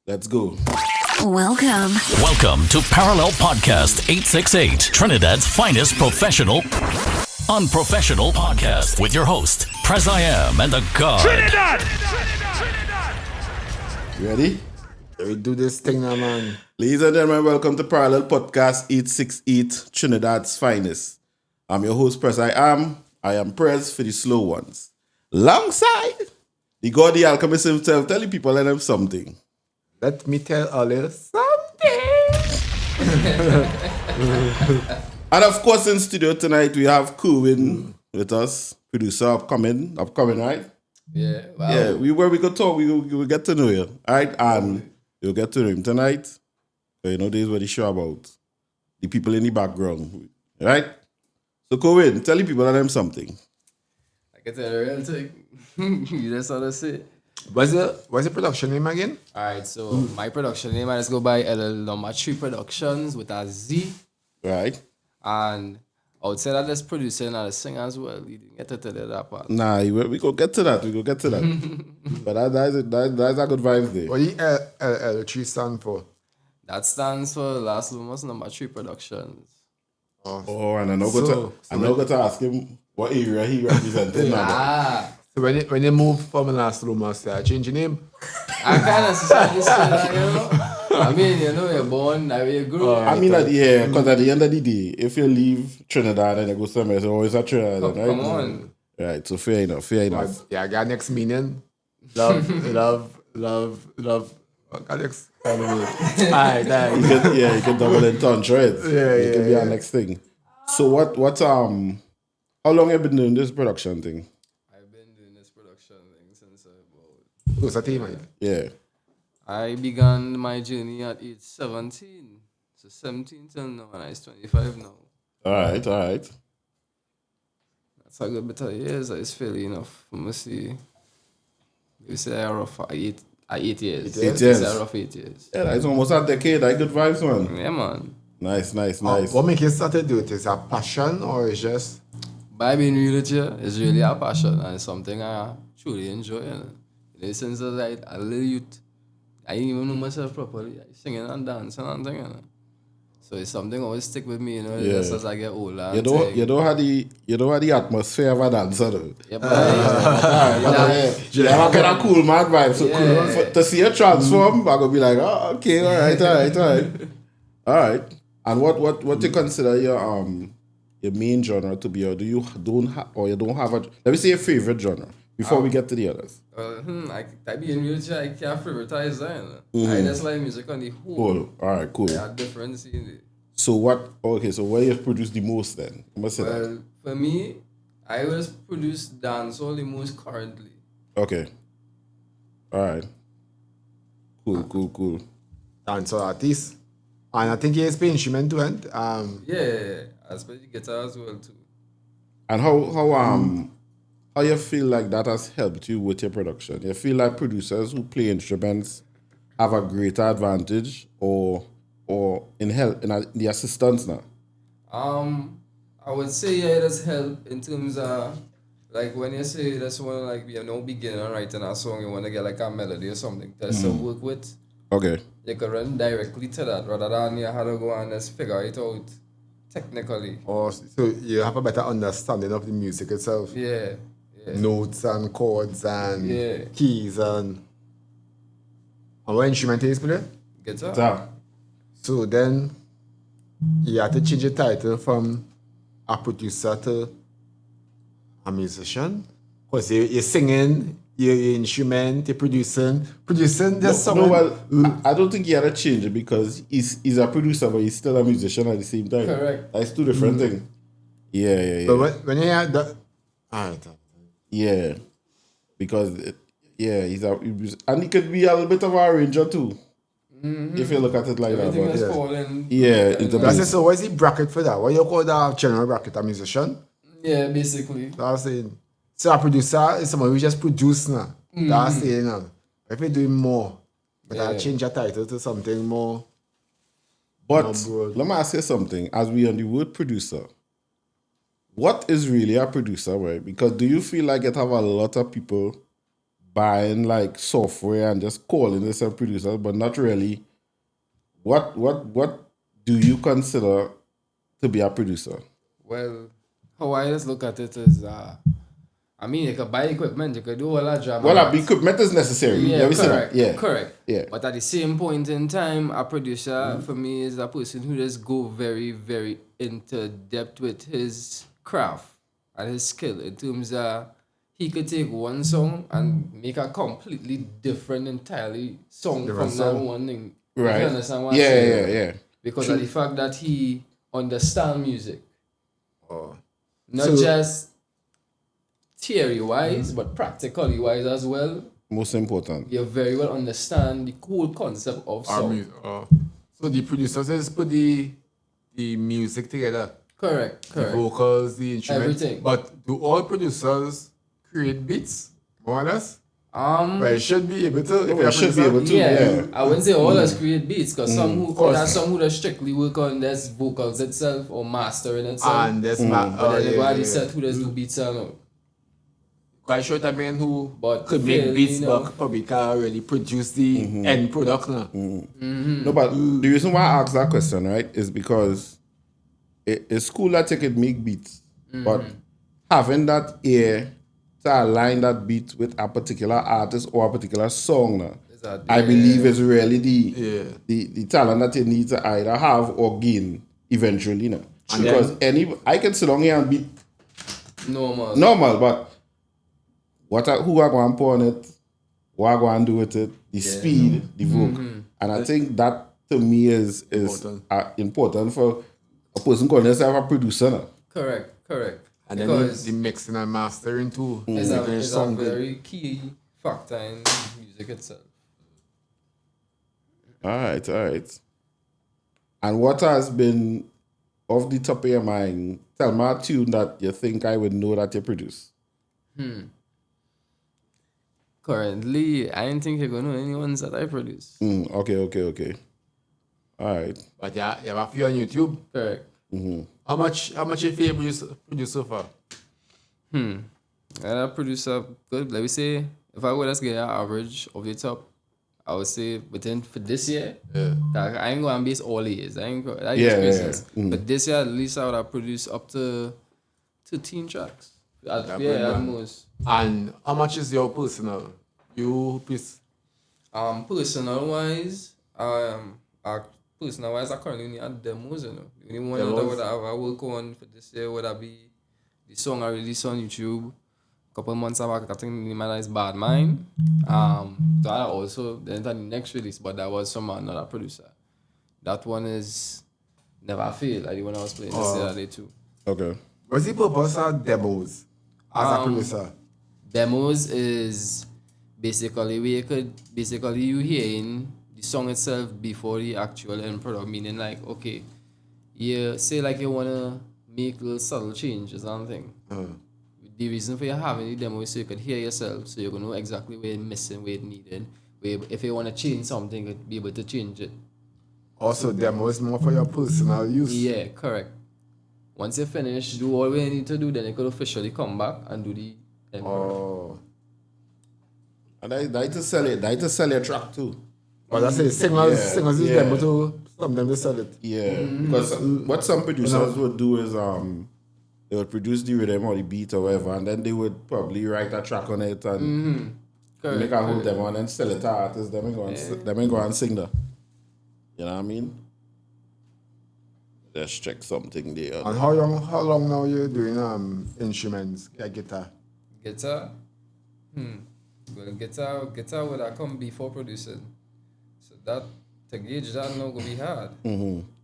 Let's go. Welcome to Parallel Podcast 868, Trinidad's finest professional, unprofessional podcast with your host, Preziam and the God. Trinidad! You ready? We do this thing now, man. Ladies and gentlemen, welcome to Parallel Podcast 868, Trinidad's finest. I'm your host, I am Prez for the slow ones. Alongside the God, the alchemist himself, telling people let them something. Let me tell all you something. And of course, in studio tonight, we have Kerwyn with us, producer, upcoming, right? Yeah, wow. Yeah, we could talk, we will get to know you, all right? And you'll get to know him tonight. So, you know, this is what the show about. The people in the background, right? So, Kerwyn, tell the people let them something. I can tell the real thing. You just want to say. What's the production name again? Alright, so my production name, I just go by number 3 Productions with a Z. Right? And outside of this producing and the singer as well, you didn't get to tell you that part. Nah, we go get to that. But that's a good vibe there. What the L3 stand for? That stands for Last Lumos number 3 Productions. Oh, and I'm not going to ask him what area he represented now. So when you move from the last room, I say, change your name. I can't necessarily say that, you know. I mean, you know, you're born, that way you grow. I mean, because at the end of the day, if you leave Trinidad and you go somewhere, it's always a Trinidad, right? Come on. Right, so fair enough. Yeah, I got next meaning. Love. What got next? Alright, You can double entendre, right? It can be our next thing. So how long have you been doing this production thing? I've been doing this production thing since about... Who's the team, man? Yeah. I began my journey at age 17. So 17 till now, and I'm 25 now. All right. That's a good bit of years. It's fairly enough. Let me see. You say I rough 8 years. 8 years. You say I rough 8 years. Yeah, that's almost a decade. That's good vibes, man. Yeah, man. Nice. What makes you start to do it? Is it a passion or is just... By being real with you, it's really a passion and it's something I truly enjoy. You know, since I was like a little youth, I didn't even know myself properly. I singing and dancing and things, you know. So it's something always stick with me, you know, just as I get older. You don't have the atmosphere of a dancer though. Yep, You have a kind of cool mad vibe. So cool. To see a transform, I'm gonna be like, oh, okay, all right. And what you consider your main genre to be, or you don't have a, let me say a favorite genre before we get to the others. I be in music, I can't favoritize that. You know? I just like music on the whole. All right, cool. There are difference in it. So what you produce the most then? I must say that. For me, I always produce dancehall the most currently. Okay. All right. Cool. Dancer artist. And I think he play instrument too, and Yeah, especially guitar as well too. And how you feel like that has helped you with your production? You feel like producers who play instruments have a greater advantage or in the assistance now? I would say it does help in terms of like when you say that's one like you're no beginner writing a song, you want to get like a melody or something that's to work with. Okay. You can run directly to that rather than you have to go and just figure it out technically. or so you have a better understanding of the music itself. Yeah. Notes and chords and keys and what instrument is play? Guitar. So then you have to change the title from a producer to a musician. Because you're singing, you're instrument, you're producing just something. I don't think he had to change it because he's a producer but he's still a musician at the same time. Correct. That's two different things. Yeah. But when you have that, yeah, because and he could be a little bit of a arranger too. Mm-hmm. If you look at it like everything that. is falling. Yeah, so what's the bracket for that? What you call that general bracket? A musician? Yeah, basically. That's saying. So a producer is someone who just produce now. That's saying now. If you're doing more, but I change your title to something more. But let me ask you something. As we on the word producer, what is really a producer, right? Because do you feel like it have a lot of people buying like software and just calling yourself producer, but not really. What do you consider to be a producer? Well, how I just look at it is, I mean, you could buy equipment, you could do all that job. Well, equipment is necessary. Yeah, correct. Yeah, correct. Yeah. But at the same point in time, a producer for me is a person who just go very, very into depth with his craft and his skill in terms of he could take one song and make a completely different, entirely song from that one thing. Right. You understand what I'm saying? Yeah. Because of the fact that he understands music. Oh. Not just theory-wise, but practically-wise as well. Most important. You very well understand the cool concept of song. So the producers just put the music together. Correct. The vocals, the instruments. Everything. But do all producers create beats? More or less? Well, it should be able to. It should be able to. Yeah. I wouldn't say all us create beats, because some who just strictly work on this vocals itself or mastering itself. And there's but then go set who does do beats and all. Quite sure that man who But could make beats, but probably can't really produce the end product now. No, but the reason why I asked that question, right, is because it's cool that you could make beats, but having that ear to align that beat with a particular artist or a particular song now, I believe is really the talent that you need to either have or gain eventually now. Because I can sit down here and beat normal, but who are going to put on it, what are going to do with it, the speed, the vocal. And I think that to me is important for a person calling himself a producer now. Correct. And then the mixing and mastering too. Is a very key factor in music itself. All right. And what has been off the top of your mind? Tell me a tune that you think I would know that you produce. Currently, I don't think you're going to know any ones that I produce. Okay. All right. But you have a few on YouTube. Correct. How much you feel produce so far? I produce a good, let me say, if I would just get an average of the top, I would say for this year, I ain't going to base all years. I ain't going to But this year, at least I would have produced up to 13 tracks. At most. And how much is your personal? Personal-wise, I currently need demos, you know. The only one that I work on for this year would be the song I released on YouTube a couple of months back. I think the man is Bad Mind. That also then the next release, but that was from another producer. That one is Never Fail, like the one I was playing yesterday too. Okay. What's the purpose of demos as a producer? Demos is basically you hearing the song itself before the actual end product, meaning like, okay, you say like you wanna make little subtle changes or something. The reason for you having the demo is so you can hear yourself, so you can know exactly where it's missing, where it's needed. Where if you wanna change something, you be able to change it. Also, demo is more for your personal use. Yeah, correct. Once you finish, do all you need to do, then you could officially come back and do the end product. And I to sell it. I to sell your track too. But that's it. Singers use demo to some them to sell it. Yeah, because what some producers would do is they would produce the rhythm or the beat or whatever, and then they would probably write a track on it and make a whole demo and then sell it to artists. Them ain't go and sing that. You know what I mean? Just check something there. And how long now you doing instruments like guitar? Guitar? Well, guitar would have come before producing. So that, to gauge that, not going to be hard.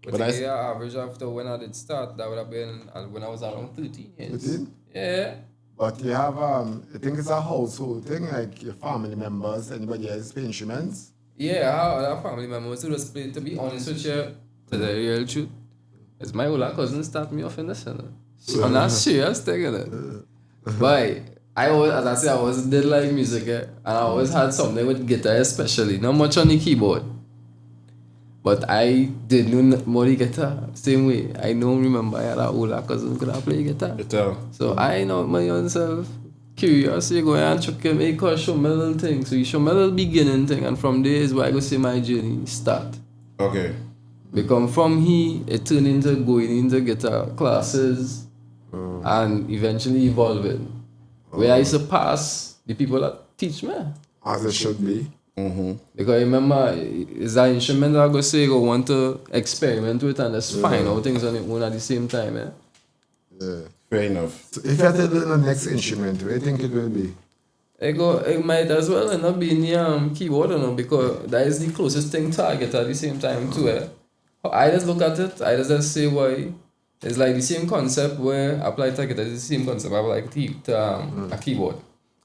But to get an average after when I did start, that would have been when I was around 13 years. 13? Yeah. But you have, I think it's a household thing, like your family members, anybody else play instruments? Yeah, I have family members who just play, to be honest with you, to the real truth. It's my older cousin start me off in this, I'm not serious thing, you know. But I always did like music, and I always had something with guitar especially, not much on the keyboard. But I did know more the guitar, same way. I don't remember I had an older cousin who could play guitar. So I know my own self, curiosity, go and check him, hey, cause show me a little thing. So he show me a little beginning thing, and from there is where I go see my journey start. Okay. Because from here, it turned into going into guitar classes and eventually evolving. Where I used to pass the people that teach me. As it should be. Because remember, it's an instrument that I go say go want to experiment with and just find out things on it one at the same time. Yeah. Fair enough. So if you had to learn the next instrument, what do you think it will be? It might as well end up being the keyboard, because that is the closest thing to a guitar at the same time too. I just look at it, I just say why. It's like the same concept where I apply to guitar, it's the same concept I apply to a keyboard.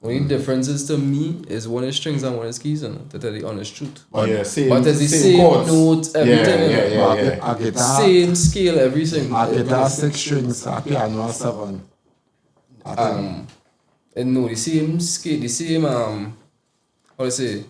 Only differences to me is one is strings and one is keys, to tell the honest truth. But it's the same chords. note, everything. A guitar, same scale, everything. a guitar 6 strings, a piano 7. And no, the same scale, the same how to say?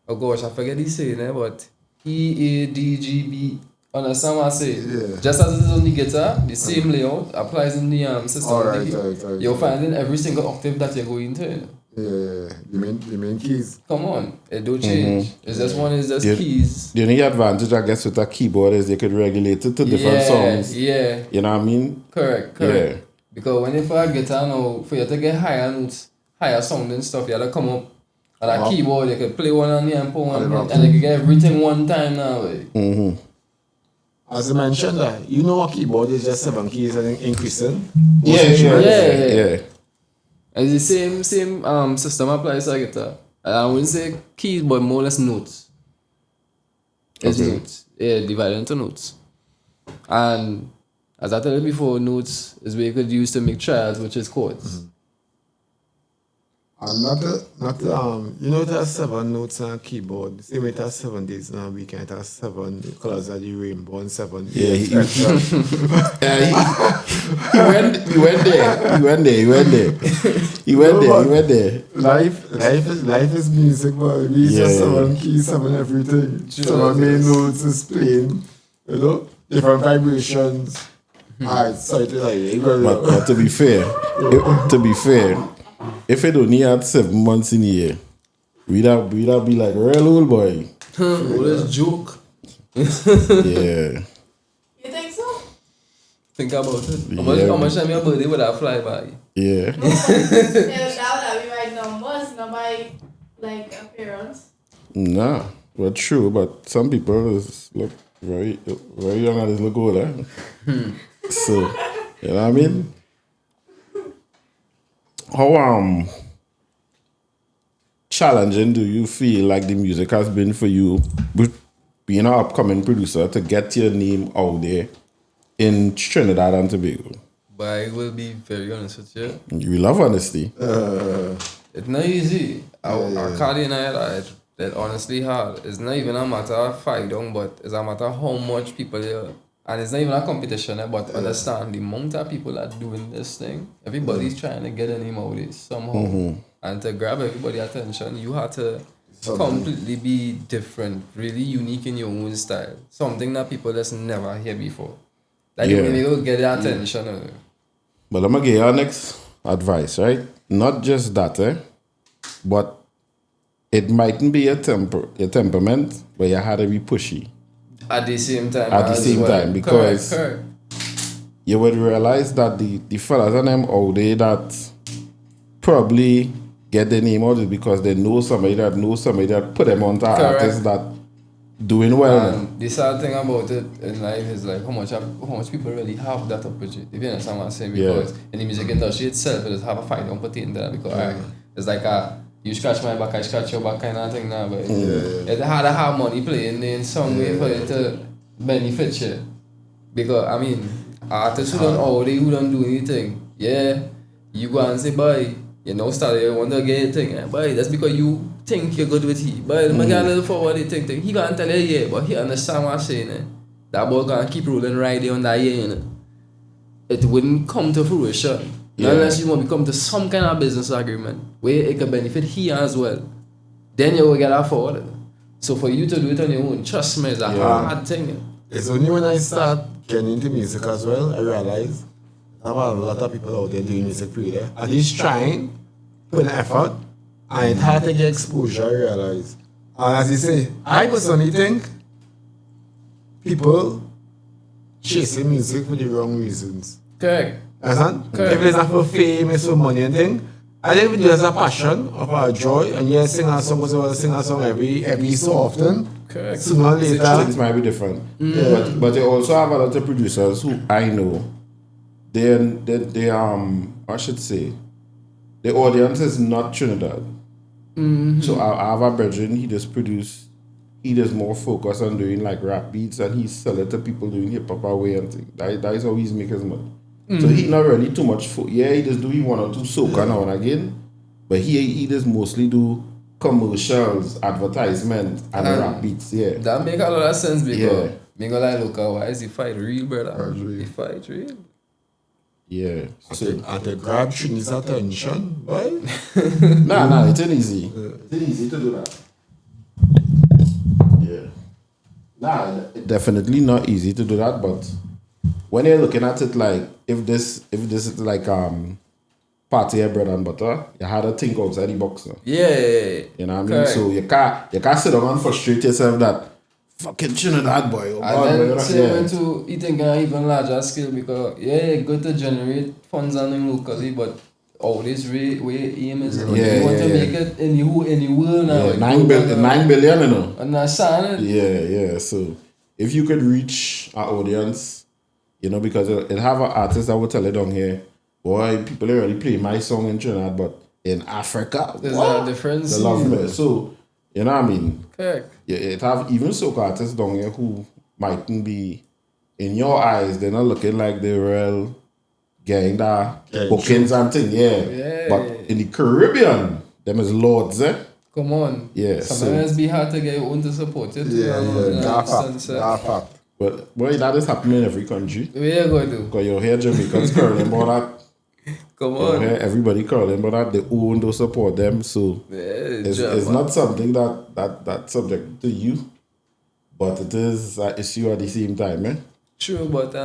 Oh gosh, I forget the saying, but E, A, D, G, B. Understand what I say? Yeah. Just as it is on the guitar, the same layout applies in the system. Alright. You're finding every single octave that you're going to. Yeah. You mean keys? Come on, it don't change. It's just one is just keys. The only advantage, I guess, with a keyboard is they could regulate it to different songs. Yeah. You know what I mean? Correct. Yeah. Because when you for a guitar now, for you to get higher notes, higher sounding stuff, you have to come up. And a keyboard, you could play one on the and put one, and you can get everything one time now. As you mentioned that, you know a keyboard is just 7 keys and increasing? Yeah. And the same system applies to a guitar. I wouldn't say keys, but more or less notes. It's notes. Yeah, divided into notes. And as I told you before, notes is where you could use to make triads, which is chords. And you know it has 7 notes on a keyboard. Same way it has 7 days in a week and it has 7 colors of the rainbow and 7 Yeah, he went there. Life is music, but we just 7 keys, 7 everything. 7 main notes is playing, different vibrations. Alright, sorry to tell you. But to be fair, if it only had 7 months in a year, we'd have be like real old boy. Let's joke. Yeah. You think so? Think about it. How much time your birthday would I fly by? Yeah. That would be right numbers, not by like appearance. Nah, well, true, but some people look very, very young and look older. So, you know what I mean? How challenging do you feel like the music has been for you, being an upcoming producer, to get your name out there in Trinidad and Tobago? But I will be very honest with you. We love honesty. It's not easy. I can't deny that honestly hard. It's not even a matter of fight down, but it's a matter of how much people here. And it's not even a competition, but understand the amount of people that are doing this thing. Everybody's trying to get a name out of it somehow. And to grab everybody's attention, you have to completely be different, really unique in your own style. Something that people just never hear before. Like you will get their attention. But I'm going to give you our next advice, right? Not just that, but it mightn't be your temperament, but you had to be pushy. At the same time. Because correct. You would realize that the fellas on them out there that probably get their name out because they know somebody that put them onto artists that doing well. And the sad thing about it in life is like how much people really have that opportunity. If you understand what I'm saying, because in the music industry itself, it just have a fight on putting there because it's like you scratch my back, I scratch your back kind of thing now. But it's hard to have money playing in some way for it to benefit you. Because I mean, artists who don't do anything, you go and say, boy, you know, you want to get a thing, boy, that's because you think you're good with he. But my guy a little forward, he think, he gonna tell you, but he understand what I'm saying. That boy gonna keep rolling right there on that it wouldn't come to fruition. Unless you want to come to some kind of business agreement where it can benefit he as well. Then you will get that forward. So for you to do it on your own, trust me, it's a hard thing. It's only when I start getting into music as well, I realize I have a lot of people out there doing music free there. At least trying, put in effort, and it had to get exposure, I realize. And as you say, I personally think people chasing music for the wrong reasons. Correct. Understand? Correct. If it's not for fame, it's for money and thing. I think if there's a passion or a joy, and you sing a song, every so often, Correct. sooner or later, Things might be different. But they also have a lot of producers who I know, they I should say, the audience is not Trinidad. So I have a brethren, he does more focus on doing like rap beats, and he sell it to people doing hip hop away and things. That is how he's making his money. So he not really too much he just do one or two soca now and again, but he just mostly do commercials, advertisements, and rap beats. Yeah, That make a lot of sense because me go like look why is he fight real, brother? He fight real. yeah. So and to grab Trini's attention, boy. nah, it's not easy. It's not easy to do that. Yeah. Nah, definitely not easy to do that, but when you're looking at it like if this is like party of bread and butter, you had to think outside the box now. Yeah. You know what I mean? Correct. So you can't sit down and frustrate yourself that fucking Trinidad boy. Oh God, And boy, then say when to you think on even larger scale because good to generate funds on them locally, but this where aim is you want to make it in the world now. Yeah, 9 billion, you know. And that's sad. Yeah. So if you could reach our audience, you know, because it'll have an artist that will tell it down here, boy, people already play my song in Trinidad, but in Africa, There's what? a difference. They love me. So, you know what I mean? Correct. Yeah, it have even soca artists down here who mightn't be, in your eyes, they're not looking like the real getting that bookings and thing, Yeah. But in the Caribbean, them is lords, eh? Come on. Yeah, Sometimes it's be hard to get your own to support it. That fact. But boy, that is happening in every country. Where you going to? Because you hear Jamaicans curling about that. Come You on. hear everybody curling about that. They own, they support them. So it's not something that subject to you. But it is an issue at the same time, eh? True, but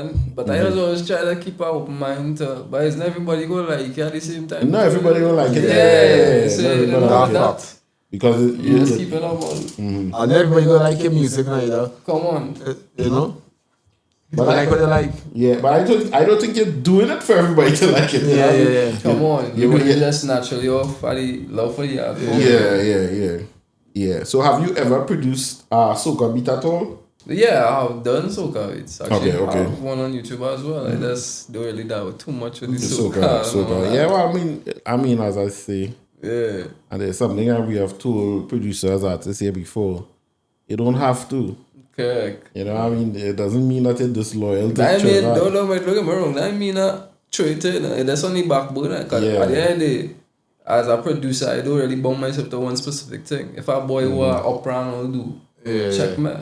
I always try to keep an open mind to, but it's not everybody go like it at the same time. No, everybody will like it. Yeah, so no, you everybody don't like know it. that. Because You just keep it up on. And everybody don't like your music neither. Come on. You know? But like what they like. yeah, but I don't think you're doing it for everybody to like it. Yeah. Come on. You You will- just naturally off for the love for the art. form. Yeah. So have you ever produced soca beat at all? Yeah, I've done soca. It's actually Okay. I have one on YouTube as well. I just don't really doubt too much with the Soca. soca. Yeah, well, I mean, as I say, Yeah. and there's something that we have told producers, artists here before. You don't have to. Correct. You know what I mean? It doesn't mean that you're disloyal to I mean, Trinidad. don't get me wrong. I mean, throw it in. That's on the backbone. Because at the end of the day, as a producer, I don't really bound myself to one specific thing. If a boy who are opera will do, check me.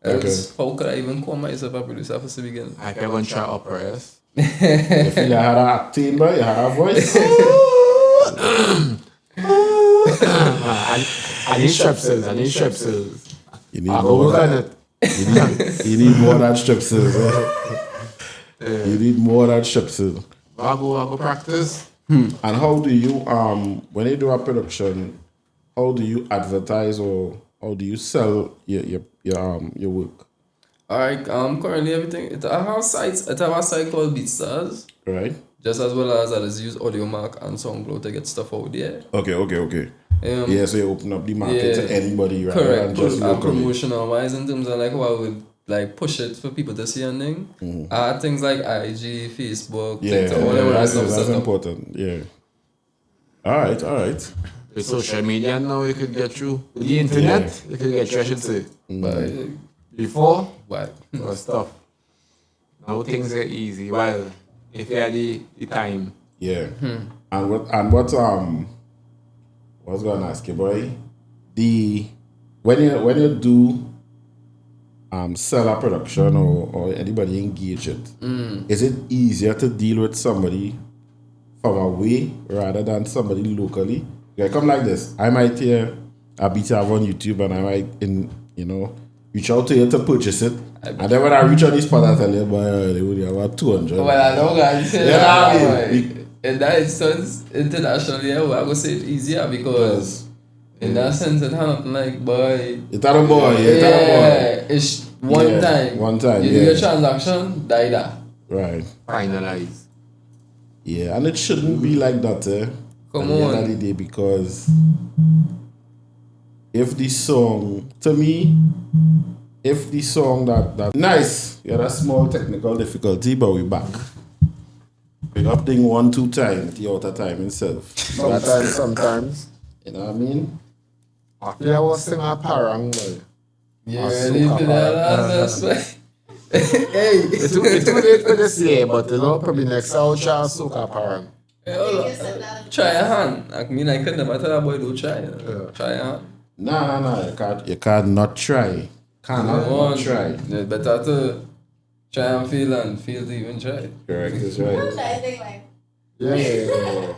Else, how could I even call myself a producer for the beginning? I can go and try opera, yes. You feel you had an acting, bro? You had a voice? I need strepsils. You need I'll more work than on it. You need more than strepsils. You need more than strepsils. I'll go practice. And how do you when you do a production, how do you advertise or how do you sell your work? Alright, currently everything. I have a site called BeatStars. Right? Just as well as I just use AudioMark and SoundCloud to get stuff out there. Okay. Yeah, so you open up the market to anybody, right? Correct. And just And locally. promotional wise in terms of like how I would like push it for people to see and thing. I had things like IG, Facebook, TikTok, whatever that's stuff set up. important. Yeah. All right. With social media now, you could get through. With the internet, you could get through, I should say. But Before, what? was tough. Now things are easy. Well, if you had the time. Yeah. And what I was gonna ask you, boy, when you do sell a production or anybody engage it, is it easier to deal with somebody from away rather than somebody locally? Yeah, come like this. I might hear a beat have on YouTube and I might reach out to you to purchase it. And then when I reach on this spot, I tell you, boy, they would have about 200. Well, I don't guys say Yeah, I mean, in that instance, internationally, I would say it's easier because in that sense, it had nothing like boy. It's not a boy. It's not a boy. It's one time. One time. You do your transaction, die that. Right. Finalize. Yeah, and it shouldn't be like that, Come at the on. end of the day, because if the song, to me, if the song that nice, we had a small technical difficulty, but we back. We up thing 1-2 times, the outer time itself. Sometimes. You know what I mean? After I was singing a parang, boy. You ready for that? Hey. It's too late for this year, but you know, probably next year I'll try a soca parang. Try a hand. I mean, I could never tell a boy to try. Try a hand. No. You can't not try. Cannot try. It's better to try and feel to even try. Correct, that's right. I think like. Yeah.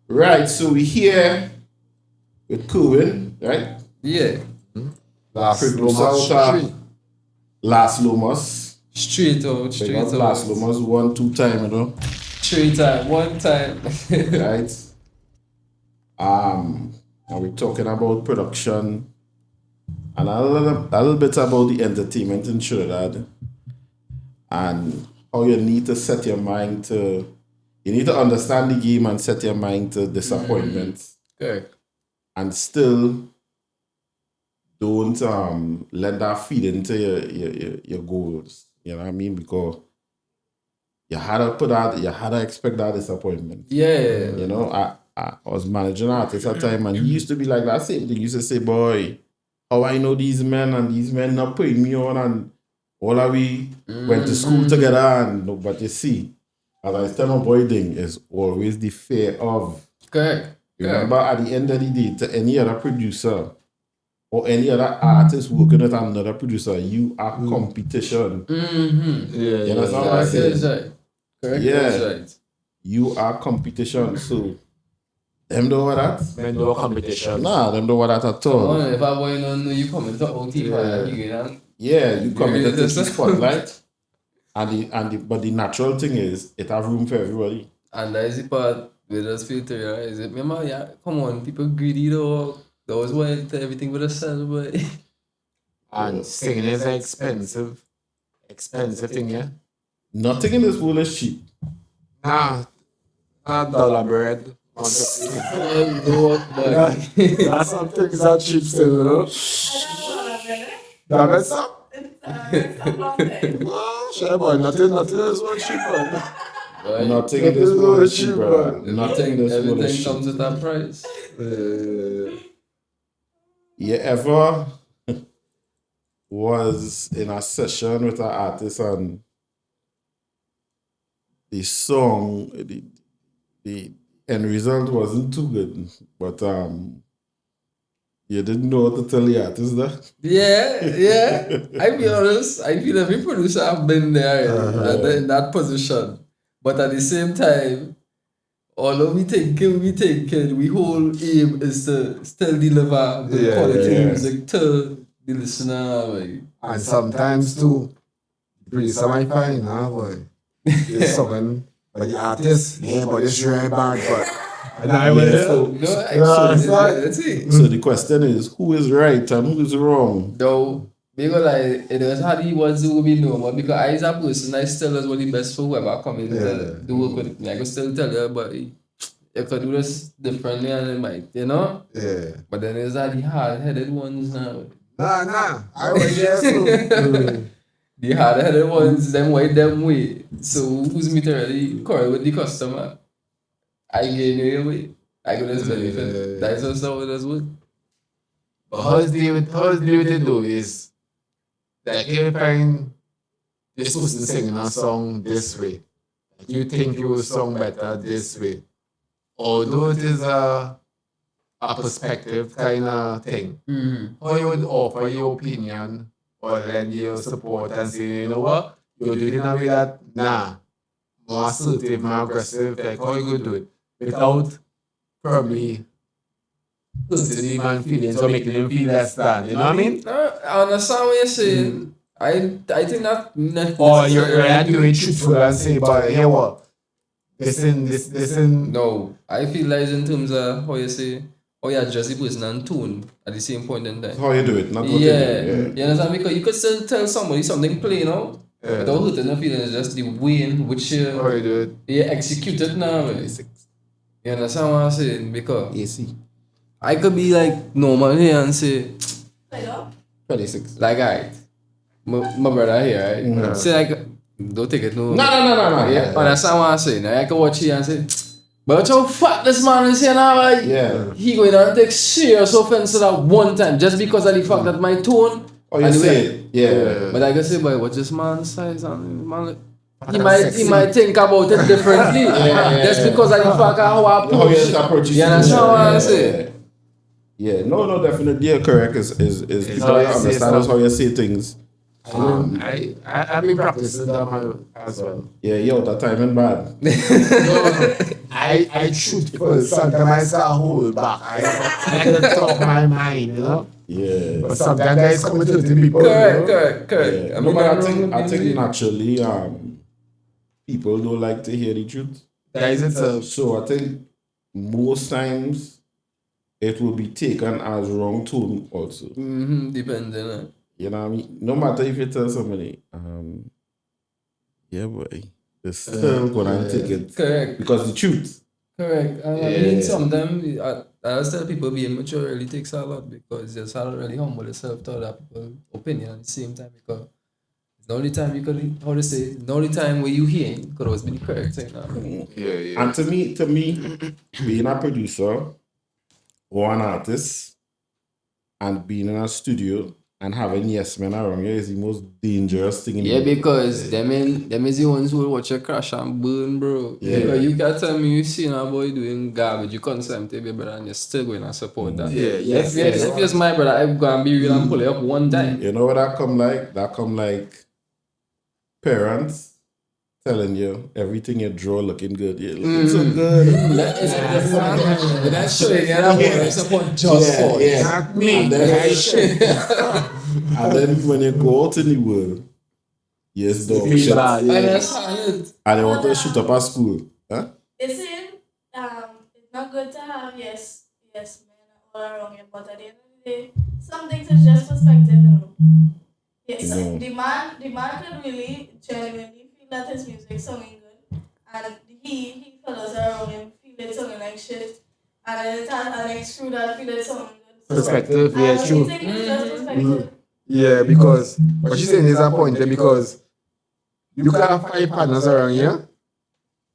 Right, so we here with Kerwyn, right? Yeah. Last Producer Lomas out Street. Last Lomas. Straight out. Big up Last Lomas 1-2 time, you know. 3 times, 1 time. Right? And we're talking about production and a little bit about the entertainment in Trinidad and how you need to set your mind to, you need to understand the game and set your mind to disappointments Okay. and still don't let that feed into your goals. You know what I mean? Because you had to expect that disappointment. Yeah. You know, I was managing artists at the time, and he used to be like that same thing. He used to say, boy, how I know these men, and these men not putting me on, and all of we went to school together, and but you see, as I tell my boy thing, is always the fear of. Correct. Remember, at the end of the day, to any other producer or any other artist working with another producer, you are competition. Yeah. You understand what I'm saying? That's right. Correct. Yeah. That's right. You are competition, so them don't want that. Men do competition. Nah, them don't want that at all. Come on, if I boy don't know you coming to OT, you get Yeah, you come into the Yeah. spotlight, but the natural thing is it have room for everybody. And that is the part where just feel to realize it. Remember, yeah, come on, people greedy though. They always want everything with a cell, but And singing is an expensive thing, yeah? Nothing in this world is cheap. Nah, $1 bread. That's some things are cheap still, you know? That mess up? Oh, sure, boy, nothing is one cheaper. Nothing in this world is cheap, cheap, bro. man. Nothing in this world everything is cheap. comes at that price. You ever was in a session with an artist and the song, the end result wasn't too good, but you didn't know what to tell the artist that? Yeah. I be honest, I feel every producer have been there in that position. But at the same time, although we thinking, we whole aim is to still deliver good quality music to the listener. Like. And sometimes too, producer might find, boy, there's something, but the artist, yeah, but it's really bad, but. And I went, That's it. So the question is, who is right and who is wrong? Though, because like, it was hard he was to be normal because I as a person, I still is what the best for whoever come in to work with me. I could still tell you, but you could do this differently and it might, you know? Yeah. But then there's the hard-headed ones now. Nah, I was there too. The hard-headed ones, them white them way. So who's me to really quarrel with the customer? I get your way. I go to benefit. That's just how it is with. But how's the do is that you find this person singing a song this way. You think you will song better this way. Although it is a perspective kind of thing. How you would offer your opinion or lend your support and say, you know what, you do it in a way that, more assertive, more aggressive, like how you could do it without probably hurting the man's feelings or making him feel less than, you know what I mean? I understand what you're saying. I think that Or you're doing truthful and say, but here what? Listen. No, I feel like in terms of how you say, how you adjust the person and tone at the same point in time. How you do it, not what you Yeah, do. you understand? Because you could still tell somebody something plain out without hurting the feeling. It's just the way in which How you do it? you execute it now. You understand what I'm saying? Because AC. I could be like normal here and say, Like, oh, 26. like, alright, my brother here, right? Say like, don't take it no. No. Yeah, understand what I'm saying? I can watch here and say, but how fat this man is here now, right? Yeah. He going to take serious offense to that one time just because of the fact that my tone. Oh, you and the say way- it. Yeah. But I can say, boy, what's this man's size? And man, he might think about it differently. Just because of the fact of how I How you approach. approach it. You understand what I'm saying? Yeah, no, definitely. Yeah, correct. Is people how you say understand stuff. how you say things. I've been practicing that as well. Yeah, yo, that timing bad. I shoot people. Sometimes I start hold back. I can talk my mind, you know. Yeah. But sometimes guys come to the people. Correct. Yeah. I No, mean, but I I'm think wrong with naturally, people don't like to hear the truth. Guys, it's a So I think most times it will be taken as wrong tone also. Depending on. You know what I mean? No matter if you tell somebody, yeah, boy, they're still gonna take it Correct. because the truth. Correct. And I mean, sometimes I tell people being mature really takes a lot because you just have to really humble yourself to other people's opinion at the same time because it's the only time you could, how to say, the only time where you hear could always be the correct thing. yeah. And to me, being a producer or an artist and being in a studio and having yes men around you is the most dangerous thing in the Yeah, world. because them is the ones who will watch you crash and burn, bro. Yeah. Because you can tell me you seen a boy doing garbage, you can't say him to be brother and you're still going to support that. Yeah, yes, If it's my brother, I'm going to be real and pull it up one time. You know what that come like? That come like parents telling you everything you draw looking good. You're looking so good. That's true. Yeah, that support just for it. Not me. And then when you go out in the world, yes, dog Feel shit. bad, And yeah. that's it. And they want to shoot up at school. Huh? it's not good to have yes men all around you, but at the end of the day, some things is just perspective, you know. Yes, the man could really genuinely feel that his music sounding good, and he fellows around him feel it sounding like shit, and then it has an next crew that feel it sounding good. So, Perspective, yeah, I true. think it's just perspective. Yeah, because what she's saying is a point there because you can have 5 partners around here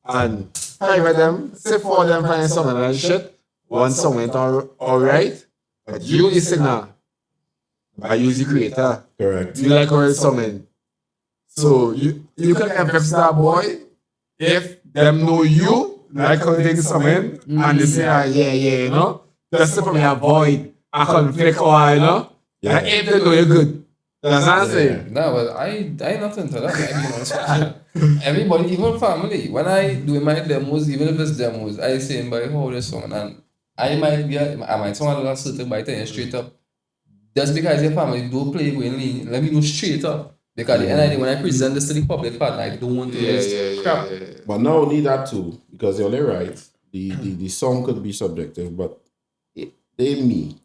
and 5 of them, say 4 of them find something and shit. One song went alright, but you the singer, I use the creator. Correct. You like how it's singing. So you can affect that boy if them know you like how they singing and they say, yeah, you know, just to probably avoid a conflict or, you know, Yeah. and if they know you're good. That's what I'm saying. No, well, I nothing to that. I mean, honest. Everybody, even family, when I do my demos, even if it's demos, I say by how this song, and I might sound a little certain by telling you straight up. Just because your family do play with me, let me know straight up. Because at the end of the day, when I present this to the public part, I don't want to use crap. But not only that too, because you're only right. The song could be subjective, but they me.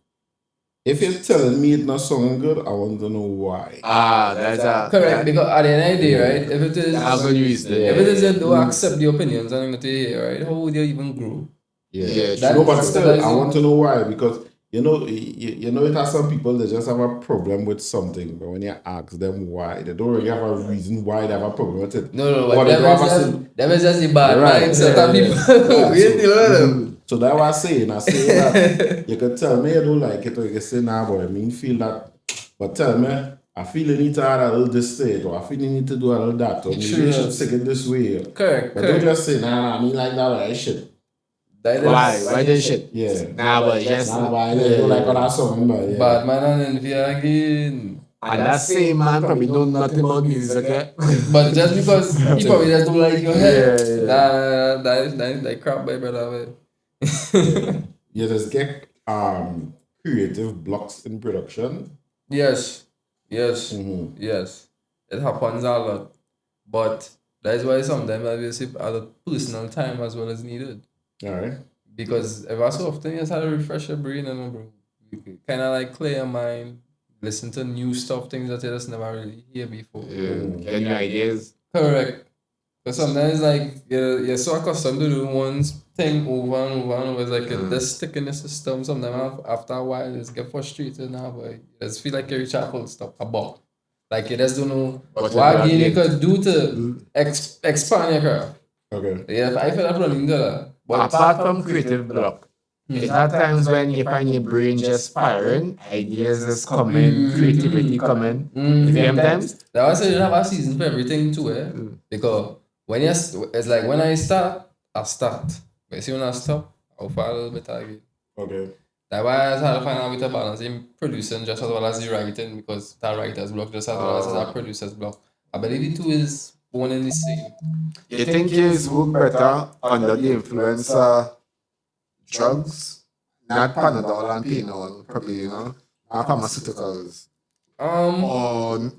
If you're telling me it's not sounding good, I want to know why. That's a Correct, because at the end of the day, right, if it is, I'm going to use if it is you don't accept the opinions and that you hear, right, how would you even grow? Yeah. That- No, but still, that is- I want to know why because you know, it has some people that just have a problem with something, but when you ask them why, they don't really have a reason why they have a problem with it. No, Or but they that have a was just the bad Right, mindset yeah, of yeah. people. Yeah, We ain't dealing with them. So that's what I'm saying. I say that you can tell me you don't like it, or you can say, nah, boy, I mean, feel that. But tell me, I feel you need to add a little this stage, or I feel you need to do a little that, or maybe you should sing it this way. Correct, But don't correct. just say, nah, I mean like that shit. Why this shit? Yeah. Nah, but yes. Nah, but I don't like what I song, but yeah. Bad man and envy again. And that same man probably know nothing about music, okay? But just because he probably just don't like your head, Yeah. that crap, my brother. You just get creative blocks in production. Yes. Mm-hmm. Yes. It happens a lot. But that's why sometimes I will say a lot personal time as well as needed. All right. Because ever so often you just have to refresh your brain and bro. Kind of like clear your mind, listen to new stuff, things that you just never really hear before. Get new ideas. Correct. But sometimes like you're so accustomed to do one thing over and over and over. It's like it just stick in the system. Sometimes after a while, you just get frustrated now, but you just feel like you reach a full stop, a bar. Like you just don't know what again you could do to expand your craft. Okay. Yeah, I feel like running that. But Apart from creative block, there are times when you find your brain just firing, ideas just coming, creativity coming. Sometimes that was you have a season for everything too, eh? Because when you it's like when I start, I start. But you see when I stop, I'll fall a little bit again. Okay. That's why I had to find out with a balance in producing just as well as the writing, because that writer's block just as well as that producer's block. I believe the two is one and the same. you think you work better under the influence of drugs, not Panadol and Pinol, probably, and pharmaceuticals. Or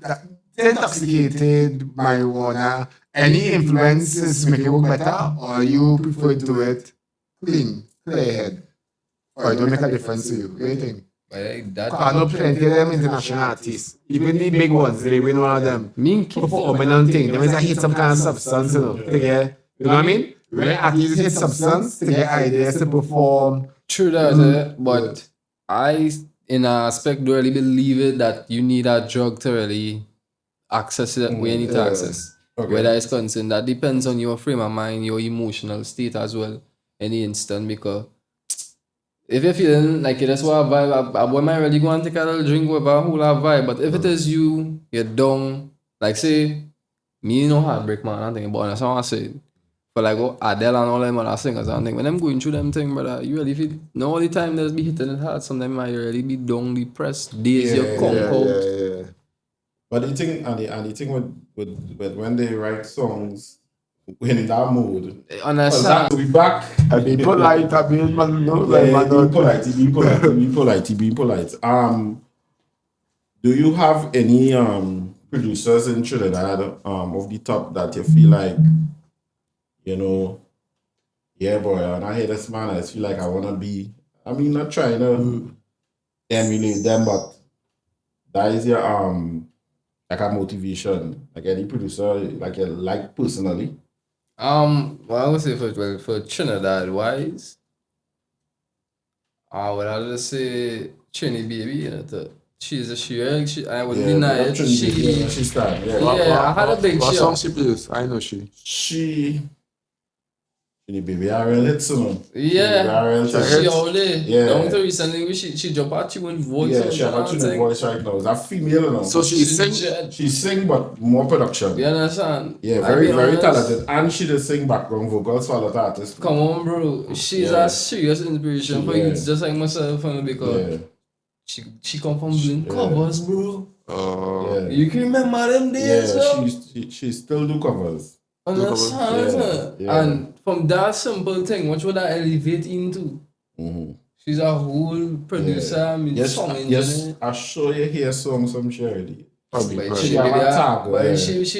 intoxicated marijuana. Any influences make you work better, or you prefer to do it clear head? Or it don't make a difference to you? What do you think? That I know plenty of them international artists. Even the big ones, they win one of them. Performing on thing. They must hit some kind of substance, to get, you know what I mean? When artists hit substance to get ideas to perform. True that, but I, in an aspect, do really believe it that you need a drug to really access it where you need to access. Okay. Whether it's concerned, that depends on your frame of mind, your emotional state as well, any instant, because if you're feeling like you just want to vibe, I might really go and take a little drink with a whole lot of vibe. But if it is you're down, like say, me no heartbreak man, I'm thinking about it. That's what I say. But like Adele and all them other singers, I'm thinking when I'm going through them thing, brother, you really feel no all the time there's be hitting it hard. Sometimes I really be down, depressed. Days you come out. But the thing and the thing with when they write songs when in that mood. Understand? To be back. I be polite, I be man, no, like man, be polite. Do you have any producers in Trinidad of the top that you feel like, yeah boy, and I hear this man, I just feel like I wanna be, I mean not trying to emulate them, but that is your like a motivation, like any producer, like you like personally? Well, I would say for Trinidad wise, I would have to say Trini baby. She I would deny it. She's time. I had a big what show. song she plays? I know she. Trini baby, I real hit soon. Yeah, she only. Yeah. Down to recently, she dropped out. She went voice. Yeah, she have a tune voice right now. Is that female now? So she sing. She sing, but more production. You understand? Yeah, very talented, and she does sing background vocals for a lot of artists. Come on, bro. She's a serious inspiration for you, just like myself, because she come from doing covers, bro. You can remember them days, she still do covers. Understand? And from that simple thing, what would I elevate into? Mm-hmm. She's a whole producer, song engineer. I sure you hear songs from Charity. She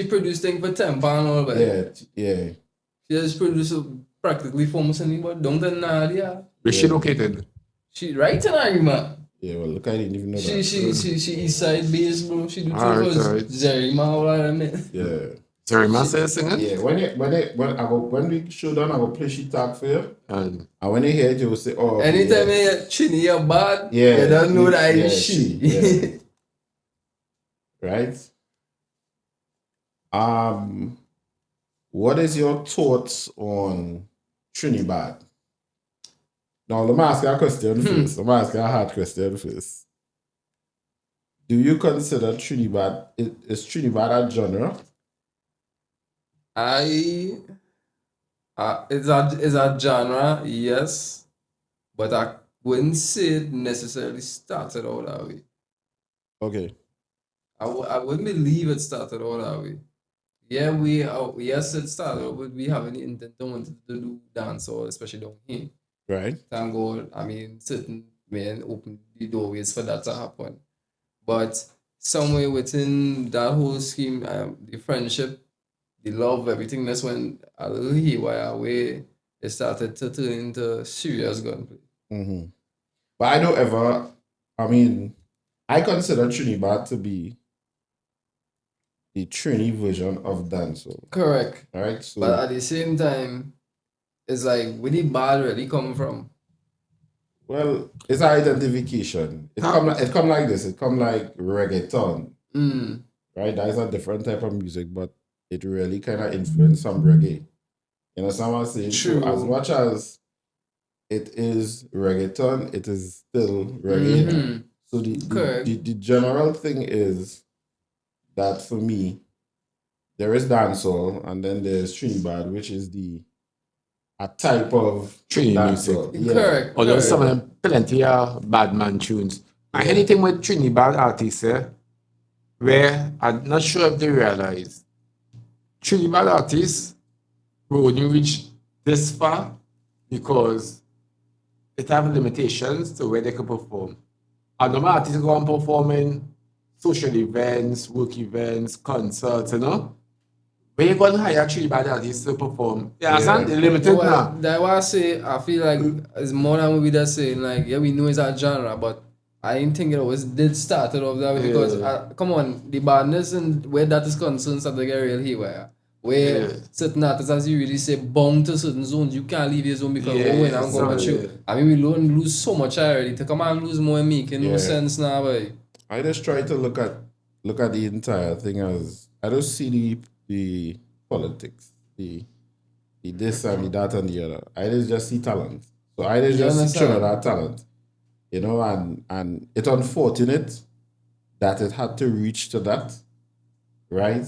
produced things for Tempa and all that. Yeah. She has produced practically for almost anybody. Don't tell Nadia. Where she located? She right in Arima. Yeah, well, look, I didn't even know she that. She east side based, bro. She do things for Zerima, all that. Yeah. Zerima says singing? Yeah, when we show down, I will play she talk for you. And when you hear it, you will say, oh. Anytime you hear Trini, you're bad. Yeah. You don't know that it's she. Yeah. Right? What is your thoughts on Trinidad? Now, let me ask you a question first. Let me ask you a hard question first. Do you consider Trinidad, is Trinidad a genre? It's a genre, yes, but I wouldn't say it necessarily started all that way. Okay. I wouldn't believe it started all that way. Yeah, yes, it started, but we have any intent to want to do dancehall, especially down here. Right. Thank God, I mean, certain men open the doorways for that to happen. But somewhere within that whole scheme, the friendship, the love, everything, that's when a little haywire where it started to turn into serious gunplay. Mm-hmm. But I don't ever, I mean, I consider Trinidad to be the Trini version of dancehall. Correct. Right? So, But at the same time, it's like, where the bad really come from? well, it's identification. It come like this. It come like reggaeton. Right? That is a different type of music, but it really kind of influenced some reggae. You know, someone saying, True. So as much as it is reggaeton, it is still reggae. So the general thing is that for me, there is dancehall and then there's Trinidad, which is a type of Trini music. Yeah. Correct. Although some of them plenty of bad man tunes. And anything with Trinidad artists, where I'm not sure if they realize Trinidad artists will only reach this far because it have limitations to where they can perform. And normal artists go on performing social events, work events, concerts, you know. Where you going to hire Trinidad artists to perform? Yeah, it's not limited now. That's why I say, I feel like it's more than we just saying, like, yeah, we know it's a genre, but I didn't think it did start it off that way because, come on, the badness and where that is concerned started to get real haywire. Where certain artists, as you really say, bound to certain zones, you can't leave your zone because when I'm going to show. I mean, we lose so much already. To come and lose more and making no sense now, boy. I just try to look at the entire thing as I don't see the politics, the this and the that and the other. I just see talent. So I just see Trinidad talent. You know, and it's unfortunate that it had to reach to that, right?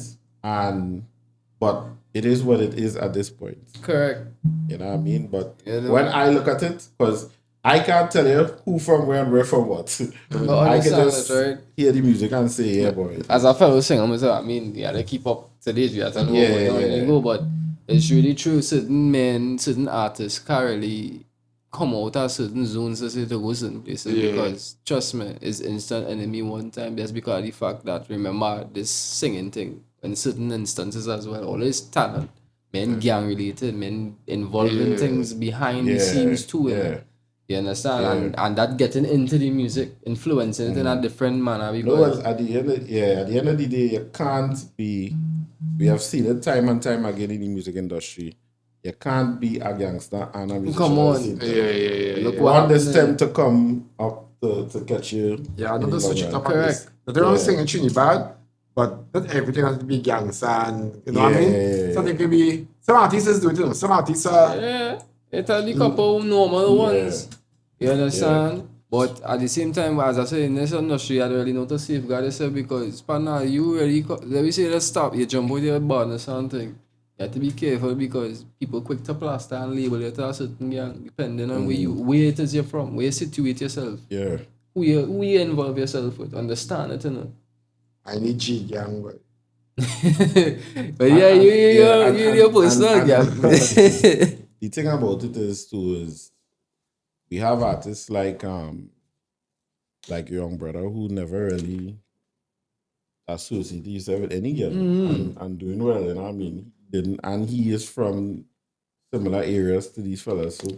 But it is what it is at this point. Correct. You know what I mean? But when I look at it, because I can't tell you who from where and where from what. I can just hear the music and say, yeah, boy. As a fellow singer, I mean, yeah, they keep up to date. You have to know where they go, but it's really true. Certain men, certain artists can't really come out of certain zones to say to go certain places because, trust me, it's instant enemy one time just because of the fact that, remember, this singing thing, in certain instances as well, all this talent, men gang related, men involved in things behind the scenes too. You understand? And that getting into the music, influencing it in a different manner. Because at the end of the day, you can't be, we have seen it time and time again in the music industry. You can't be a gangster and a musician. Come on. Look, you want this time to come up to catch you. Yeah, I know to switch it up. Correct. They don't sing in Trinidad, but not everything has to be gangster and, you know what I mean? Something can be, some artists do it, you know. Some artists are... Yeah, it's a couple normal ones. You understand? But at the same time, as I say, in this industry, I really know to safeguard yourself because, partner, you really, let me say, let's stop, you jump with your bond or something. You have to be careful because people quick to plaster and label you to a certain gang, depending on where it is you're from, where you situate yourself. Yeah. Who you involve yourself with, understand it, you know? I need G gang, but... But you're your personal gang. The thing about it is we have artists like Young Brother who never really associated himself with any girl and doing well, you know what I mean? And he is from similar areas to these fellas. So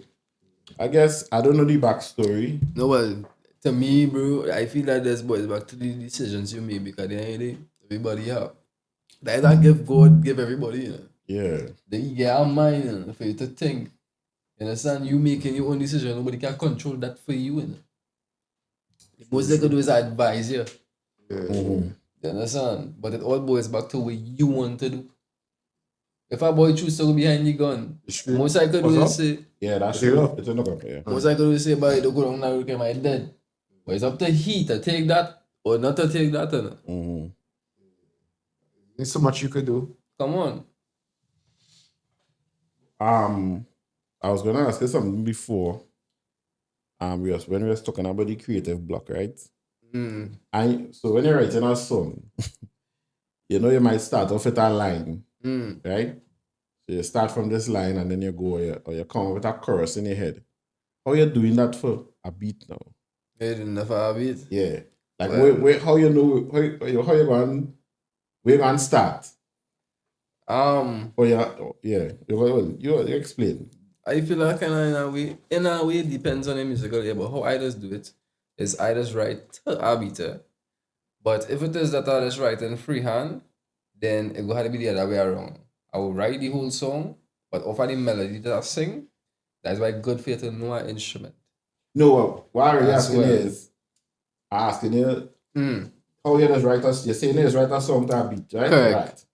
I guess I don't know the backstory. No, well, to me, bro, I feel like this boys back to the decisions you made because at the end of the day, everybody have. That is not give God, give everybody, you know. Yeah. They get a mind, you know, for you to think. You understand? You making your own decision, nobody can control that for you, you know. The most they can do is advise you. You understand? But it all boils back to what you want to do. If a boy chooses to go behind the gun, most I could do is say, yeah, that's true. It's another gun, yeah. Most I could do is say, boy, don't go wrong now, look at my dead. But it's up to he to take that or not to take that, you know. There's so much you could do. Come on. I was gonna ask you something before. When we were talking about the creative block, right? So when you're writing a song, you know you might start off with a line, right? So you start from this line and then you go or you come up with a chorus in your head. How are you doing that for a beat now? You doing that for a beat? Yeah. Like, Well- where, how you know, how you going, where you going to start? Or you explain. I feel like in a way, it depends on the musical label. How I just do it is I just write a beat. But if it is that I just write in freehand, then it will have to be the other way around. I will write the whole song, but offer the melody that I sing. That's why good for you to know an instrument. No, what I'm really As asking well. is, how you just write us, you're saying you just write a song to a beat, right? Correct. Right.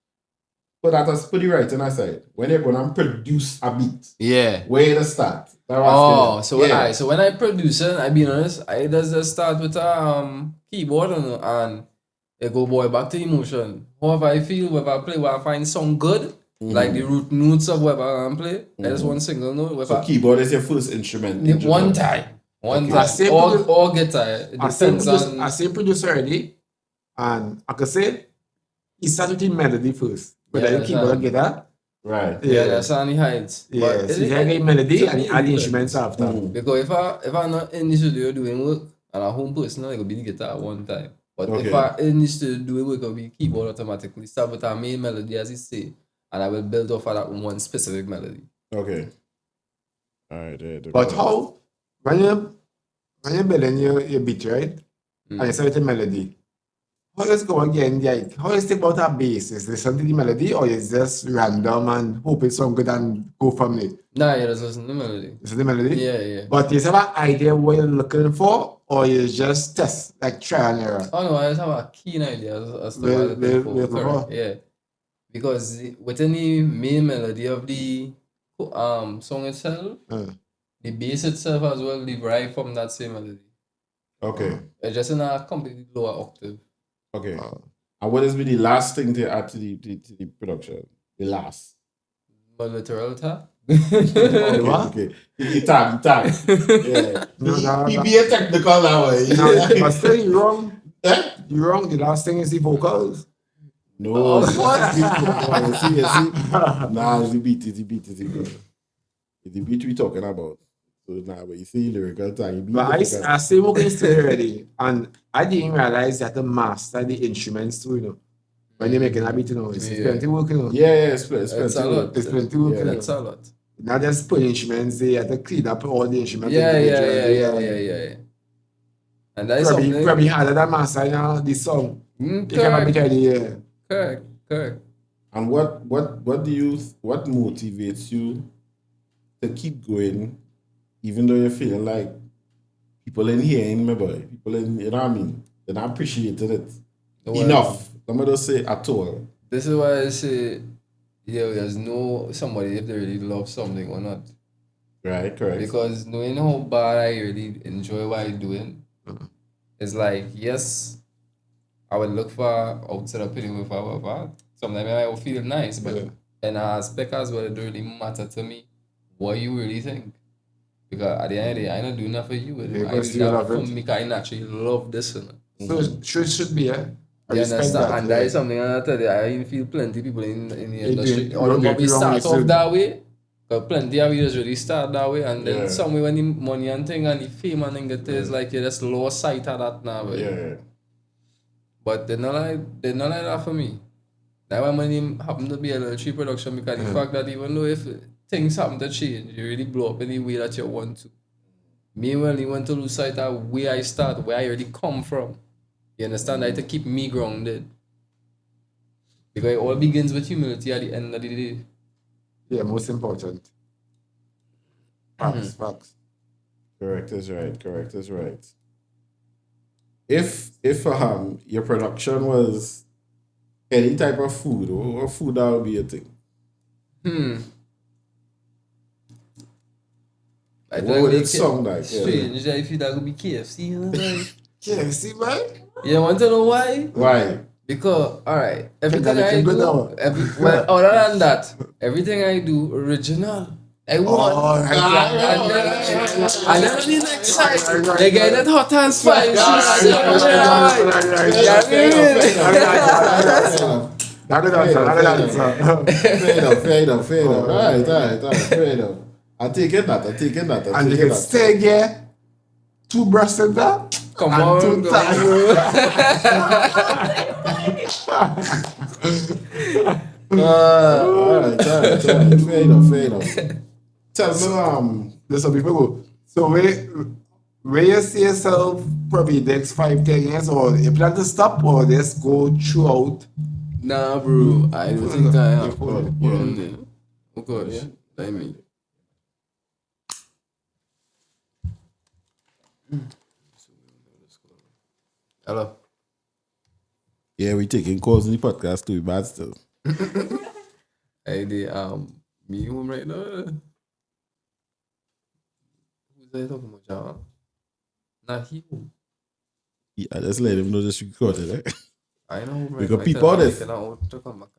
But that is pretty right on aside. When you're going to produce a beat, Yeah. where you to start? That's what I'm Oh, asking so you. I so when I produce it, I be honest, I just start with a keyboard and it go boy back to emotion. However I feel, whether I play, where I find sound good, like the root notes of whatever I'm play, I just one single note. So keyboard is your first instrument. One time. One Okay. time. Same Or produ- guitar. It I same depends produce, on I same producer already, and I can say he started with the melody first. Whether Yeah, you keyboard or guitar, Right. yeah, that's on the heights. yeah. But So you have a melody and you add the it- instruments after. Because if I'm not in the studio doing work and a home person, it will be the guitar one time. But if Okay. I in the studio doing work, it will be keyboard automatically. Start with a main melody as you say, and I will build off of that one specific melody. Okay. All right. But how when you're building your beat, right? And you start with a melody, how does it go again? Like, how does it think about a bass? Is there something the melody or is just random and hope it sound good and go from it? Nah, yeah, that's listen to the melody. Is it the melody? Yeah. But you have an idea what you're looking for, or you just test, like trial and error? Oh no, I just have a keen idea as to Well, what I'm looking well, for. well, Correct, yeah. Because within the main melody of the song itself, the bass itself as well derived from that same melody. Okay. It's just in a completely lower octave. Okay. And what is be the last thing to add to the production? The last. But literal tap. What? Okay. The tag. Yeah. No, He be a technical now. No, but still, you're wrong. Eh? You're wrong. The last thing is the vocals. No. You see? Nah, it's the beat. It's the beat we talking about. So now, but you see lyrical tag. But I say working still already, and I didn't realize that to master the instruments too, you know. When you're making a beat, you know, it's plenty work, you know. Yeah, it's plenty. It's a lot. It's plenty work, you know. It's a lot. Not just put instruments, they have to clean up all the instruments. Yeah. individually. And that is something. Probably harder than mastering the song. You can be ready, yeah. Correct. And what motivates you to keep going, even though you're feeling like people in here ain't my boy, people in, you know what I mean? They're not appreciated it enough. I'm gonna say at all. This is why I say, there's no somebody if they really love something or not. Right, correct. Because knowing how bad I really enjoy what I'm doing, it's like, yes, I would look for outside opinion with whatever. Sometimes I will feel nice, but in an aspect as well, it don't really matter to me what you really think. Because at the end of the day, I don't do nothing for you. I do that for me because I naturally love this. So should be, yeah. I You respect understand? that, And that is something I tell you, I feel plenty people in the industry. you Or don't probably get wrong, start off listen. that way. Because plenty of videos really start that way. And then Yeah. somewhere when the money and thing and the fame and thing get there, it's like you just lost sight of that now. But, Yeah. but they're not like that for me. That's why my name happened to be a little tree production because the fact that even though if things happen to change, you really blow up in the way that you want to. Meanwhile, you want to lose sight of where I start, where I already come from. You understand? That to keep me grounded. Because it all begins with humility at the end of the day. Yeah, most important. Facts. Correct is right. If your production was any type of food, or food that would be a thing. I What would it sound like? Strange. I feel that would be KFC. You know, like, KFC, man? you want to know why? Why? Because, alright, everything that I can go do, down. well, other than that, everything I do, original. I want. Oh, right. And then on the next side, they get it hot and spicy. Fair enough. Right. Fair enough. I'm taking that. And you can stay here, 2 breasts in that. Come on, bro. Alright. Fair enough. Tell me, There's some people go. So where you see yourself probably next 5-10 years, or you plan to stop or just go throughout? Nah, bro. I don't think I have. Hold on. Yeah. Okay, yeah. I mean. Hello. yeah, we taking calls in the podcast too, bad still. Hey, me home right now. Who's I talking about, John? Not he home. Yeah, just let him know this recorded, eh? I know home right We now. got people on this. To come back.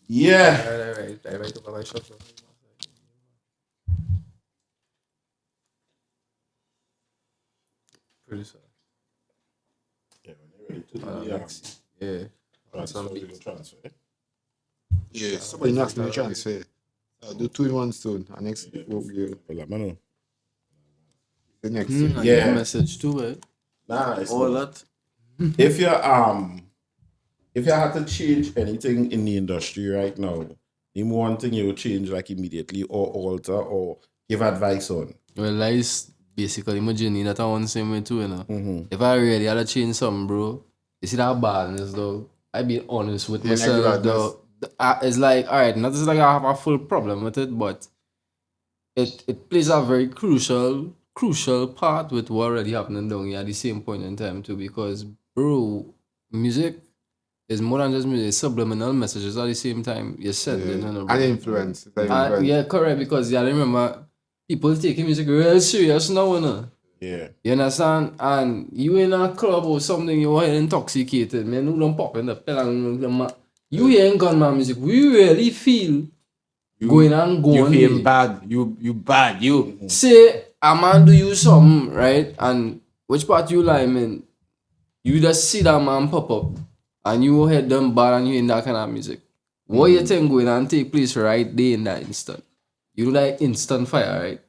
Yeah. Alright. I write up my shop. Producer. Yeah, when you're ready to do the Yeah. transfer, Some we go beats. transfer. Yeah, somebody knocks me transfer. I'll do 2 in 1 soon. And next we'll give Well, I know. the next I thing. get Yeah. a message too, right? Nah, it's All not. that. If you had to change anything in the industry right now, name one thing you would change like immediately or alter or give advice on. Well, that is basically my journey that I want to say me too, you know. If I really had to change something, bro, you see that badness, though. I be honest with Yeah, myself, like though. It's like, alright, not just like I have a full problem with it, but it plays a very crucial part with what already happening down here at the same point in time too, because bro, music is more than just music, it's subliminal messages at the same time. You said, you know, bro. And influence. It's an influence. Yeah, correct, because yeah, I remember people taking music real serious now, you know. Yeah. You understand? And you in a club or something, you are intoxicated, man. You don't pop in the pill. You hearing gunman music. We really feel going and You going. feel bad. You bad. You. Say a man do you something, right? And which part you like, man? You just see that man pop up and you head them bad and you in that kind of music. What you think going and take place right there in that instant? You do like instant fire, right?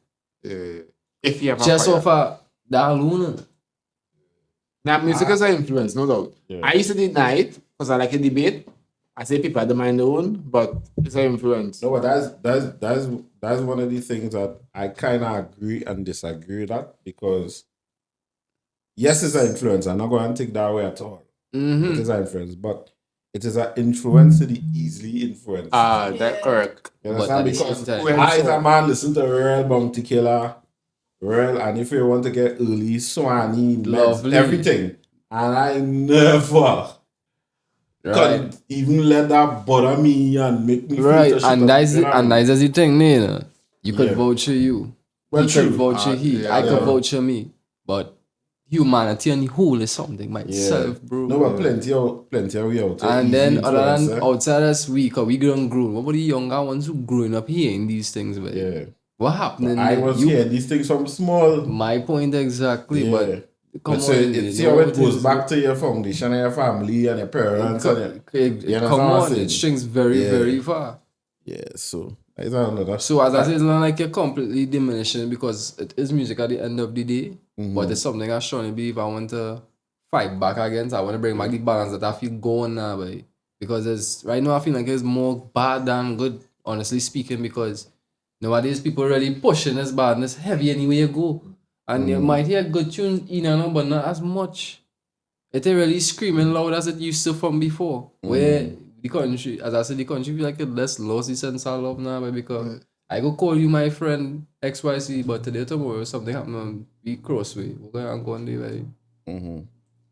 If you have a Just fire. offer that alone. Now, music is an influence, no doubt. Yeah. I used to deny it because I like a debate. I say people don't mind their own, but it's an influence. No, but that's one of the things that I kind of agree and disagree with that, because yes, it's an influence. I'm not going to take that away at all. It is an influence, but it is an influence to the easily influenced. That's correct. You But understand? at the Because same time- I, as a man, listen to real Bounty Killer, real, and if you want to get early, Swanee, Lovely. everything. And I never could even let that bother me and make me feel Right, the shit and up, that's you it, know? and that's the thing, you know. You could Yeah. vouch for you. Well, He could true. vouch for he. yeah, I could yeah. vouch for me. But humanity and the whole is something Yeah. myself, bro. No, but plenty of we out there. And easy then other influence, than eh? outside us, we grown. What about the younger ones who growing up hearing these things, man? Yeah. What happening? I was hearing these things from small. My point exactly, Yeah. but come But so on, it's you how know it what goes is. back to your foundation and your family and your parents. And you understand Come what I'm on, saying? it strings very, Yeah. very far. Yeah, so I don't know. So as I say, it's not like you're completely diminishing because it is music at the end of the day, but it's something I strongly believe I want to fight back against. I want to bring back the balance that I feel going now, boy. Because it's right now I feel like it's more bad than good, honestly speaking, because nowadays people really pushing this badness heavy anywhere you go. And you might hear good tunes in and out, but not as much. It ain't really screaming loud as it used to from before. Where the country, as I said, the country feel like it less lost the sense of love now, but because I go call you my friend XYZ, but today tomorrow something happen, we crossway. We're going to go on the way.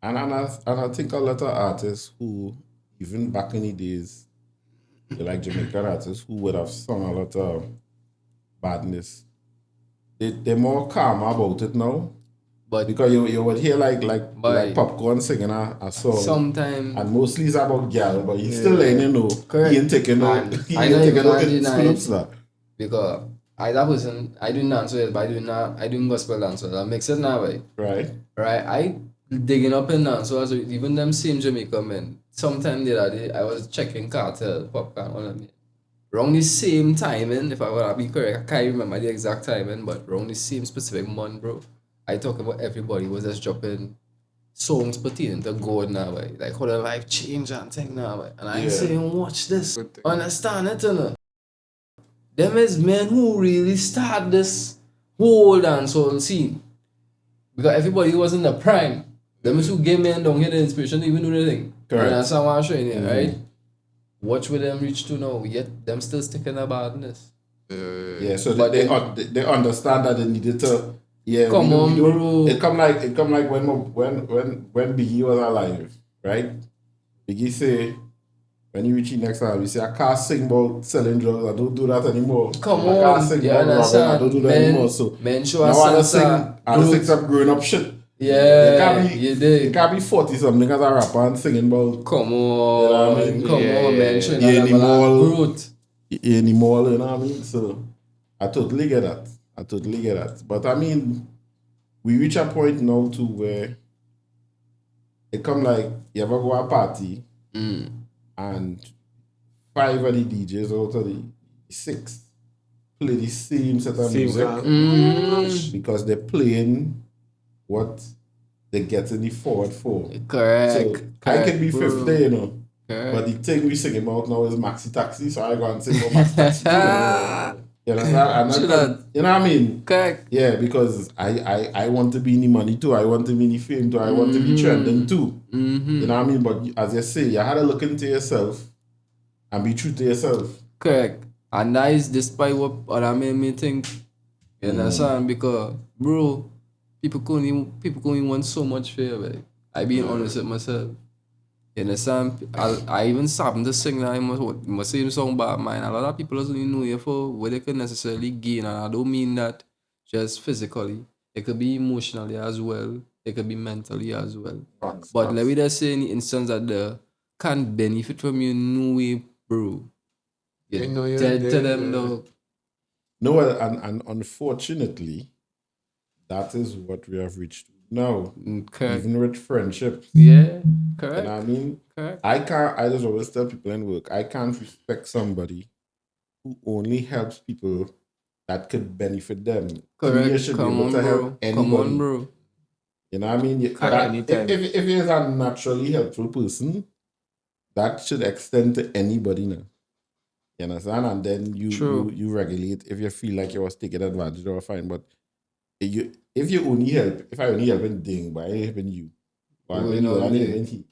And I think a lot of artists who, even back in the days, like Jamaican artists who would have sung a lot of badness, they're more calm about it now. But Because you would hear like But- Popcorn singing a song. sometimes And mostly it's about girl, but he's still letting you know Correct. he ain't taking no And he I ain't know taking you no can't deny scoops it. now. because I do dancehall, but I do gospel dancehall. That makes it now, right? Right? Right, I digging up in dancehall, so even them same Jamaican men. Sometime the other day, I was checking Cartel, Popcorn, all of me. around the same timing, if I wanna be correct, I can't remember the exact timing, but around the same specific month, bro. I talk about everybody was just dropping songs pertaining to God now, like how their life change and thing now, and I saying, watch this, understand it, you know? Them is men who really start this whole dancehall scene. Because everybody was in the prime. Them is who gave men don't get the inspiration to even do anything. Correct. And that's how I'm showing you, right? Watch where them reach to now, yet them still sticking the badness. Yeah, so But they understand that they needed to. Yeah, Come on, bro. It come like when Biggie was alive, right? Biggie say when you reach the next time, you say I can't sing about selling drugs. I don't do that anymore. Come I on, can't sing you about robbing. I understand? don't do that anymore. So Men show now us I just sense sing some growing up shit. Yeah, you can't be 40 something as a rapper and singing about. Come on, You know what I mean? come on, man. Showing Yeah, that level of growth. anymore, you know what I mean? So I totally get that. But I mean, we reach a point now to where it come like you ever go a party and 5 of the DJs out of the 6 play the same set of music because they're playing what they get in the forward 4. Correct. So I can be 5th there, you know. Correct. But the thing we sing about now is Maxi Taxi, so I go and sing about Maxi Taxi too. You understand? You know what I mean? Correct. Yeah, because I want to be in the money too. I want to be in the fame too. I want to be trending too. You know what I mean? But as you say, you had to look into yourself and be true to yourself. Correct. And that is despite what other men may think. You understand? Because, bro, people couldn't want so much for you, I being honest with myself. You understand? I even started to sing that my same song by mine. A lot of people doesn't even know you for what they can necessarily gain, and I don't mean that just physically. It could be emotionally as well. It could be mentally as well. But let me just say in the instance that they can't benefit from you, no way, bro. You know you're tell them no. No, and unfortunately, that is what we have reached now. Correct. Even with friendships. Yeah, correct. You know what I mean? Correct. I just always tell people in work, I can't respect somebody who only helps people that could benefit them. Correct. You should be able to help anybody. Come on, bro. You know what I mean? If you're a naturally helpful person, that should extend to anybody now. You understand? And then you regulate if you feel like you was taking advantage of, fine. But if you only help, if I only help anything, but I ain't helping you. But I mean,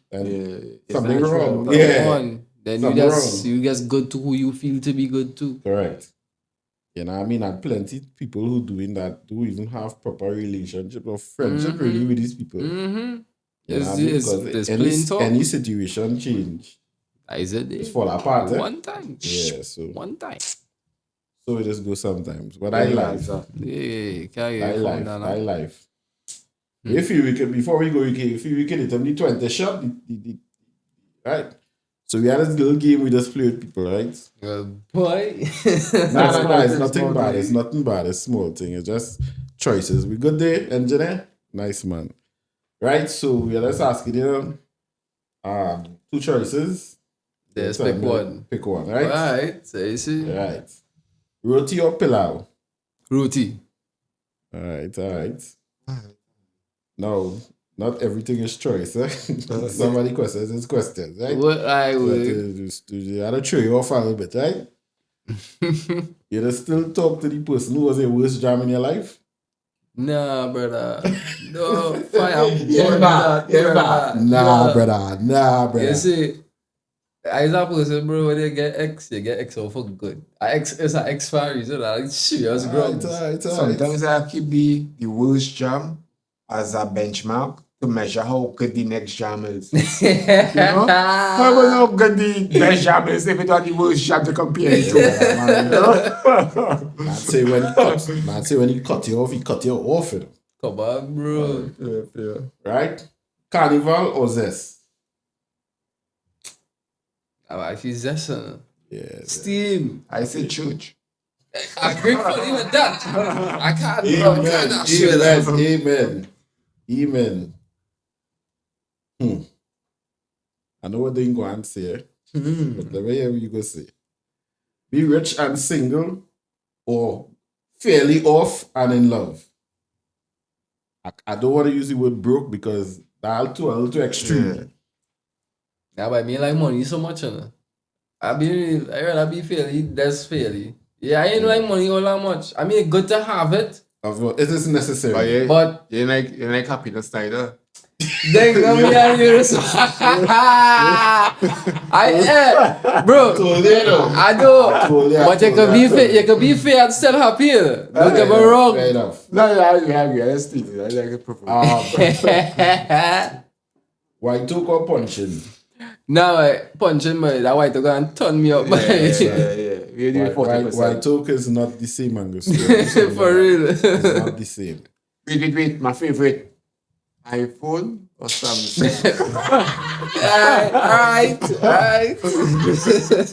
something wrong. Yeah. Then something you just good to who you feel to be good to. Correct. You know what I mean? And plenty of people who doing that do even have proper relationship or friendship really with these people. You know what I mean? Because any situation change. It's fall apart. One time. Yeah, so one time. So it just goes sometimes. But I life. I life. If you wicked before we go, if you wicked it, only 20 shot, right? So we had this little game we just play with people, right? Boy. No, it's nothing bad. It's nothing bad. It's small thing. It's just choices. We good there, engineer? Nice man. Right? So we let's ask you 2 choices. Let's pick one. Pick one, right? Alright, so you see. Right. Roti or pilau? Roti. Alright. No, not everything is choice, eh? Somebody questions his questions, right? What I would. I had to throw you off a little bit, right? You just still talk to the person who was the worst jam in your life? Nah, brother. No, fire. Nah, brother. You see, as a person, bro, when you get X over good. X is an X for a reason, like serious growth. Sometimes I keep the worst jam as a benchmark to measure how good the next jam is. You know? How good the best jam is if it's not the worst jam to compare it to. Man say when he cut you off, he cut you off. You know? Come on, bro. Yeah. Right? Carnival or Zest? I feel Zest. Yeah. Steam. I say church. I'm grateful even that. I can't Amen. I know what they go and say, but the way you go say. Be rich and single, or fairly off and in love. I don't want to use the word broke because that's a little too extreme. Yeah, but I mean like money so much, you know. I rather be fairly, that's fairly. Yeah, I ain't like money all that much. I mean, good to have it. It is necessary. But you like happiness neither. then come here and you bro. I do. But you can be fair and still happy. Don't get me wrong. Fair enough. No, that's the I like it proper. White took or punching? Now punching me, that white to go and turn me up. Yeah. White took is not the same, Angus. For real. It's not the same. Wait. My favorite iPhone or Samsung? Alright.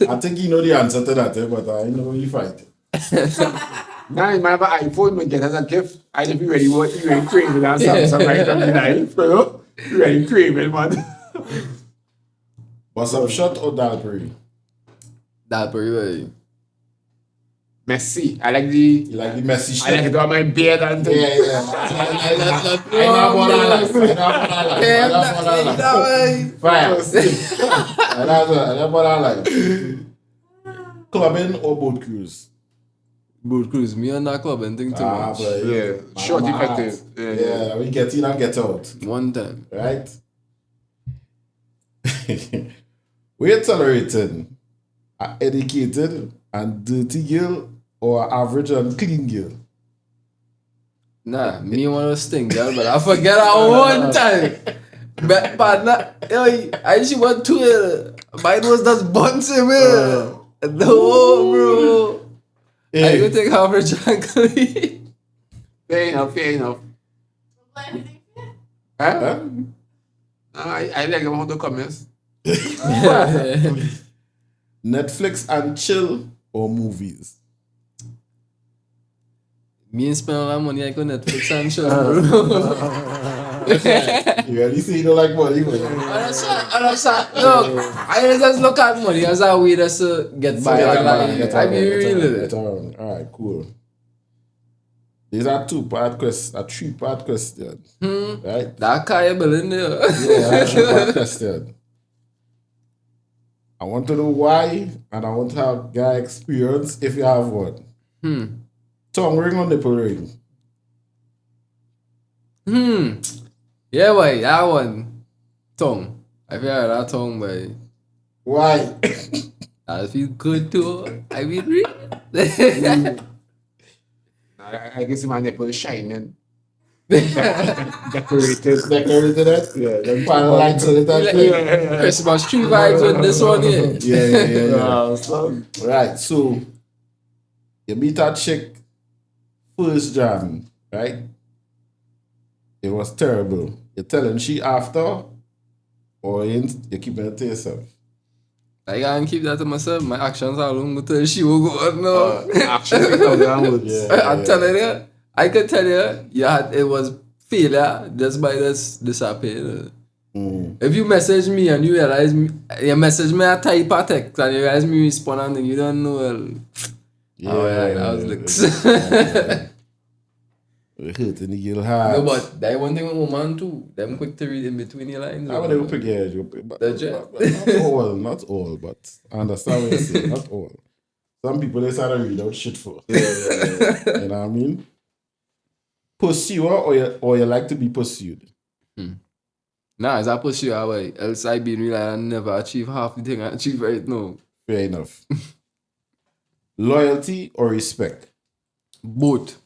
I think you know the answer to that, but I know you fight. Now, you might have an iPhone we get as a gift. I don't be ready craving and Samsung right on the life, bro. Ready craving, man. What's up, shot or Dalbury? Dalbury. Messy. I like the. You like the messy shit? I like it on my beard and things. Yeah. I know what I like. Fine. I know what I like. Clubbing or boat cruise? Boat cruise. Me and that club and think too much. Yeah. Short effective. Yeah, we get in and get out. One time. Right? We're tolerating an educated and dirty girl or average and clean girl. Nah, me want to sting girl, but I forget her one time. But partner, I she want to. Mine was just bouncing me. No, bro. Yeah. I go take average and clean. Fair enough. Huh? I like how to come, yes. Netflix and chill or movies? Me and spend all that money, I go Netflix and chill, bro. You already say you don't like money, but Understand. Look, I just look at money as a way just to get by. I be real. Alright, cool. These are a three-part question. Right? That car you building there. Yeah, a three-part question. I want to know why, and I want to have guy experience if you have one. Tongue ring or nipple ring? Yeah, boy, that one. Tongue. I feel like that tongue, boy. Why? I feel good too. I feel real. I guess my nipple is shining. Decorated. Decorated? Yeah. Then panel lights on it. Christmas tree vibes with this one here. Yeah. Right, so you meet that chick first jam, right? It was terrible. You're telling she after, or you're keeping it to yourself? I can't keep that to myself. My actions are long until she will go on. No. Actually, I'm telling you. I can tell you, it was failure just by this disappear. If you message me and you realize you message me a type of text and you realize me respond and you don't know. That was looks. It hurt in the girl heart. No, but that one thing with woman too. Them quick to read in between your lines. I would pick but not all, but I understand what you're saying. Not all. Some people they start to read out shit for. You know what I mean? Pursuer or you like to be pursued? Nah, it's a pursuer way. Else I been real I never achieve half the thing I achieve right now. Fair enough. Loyalty or respect? Both.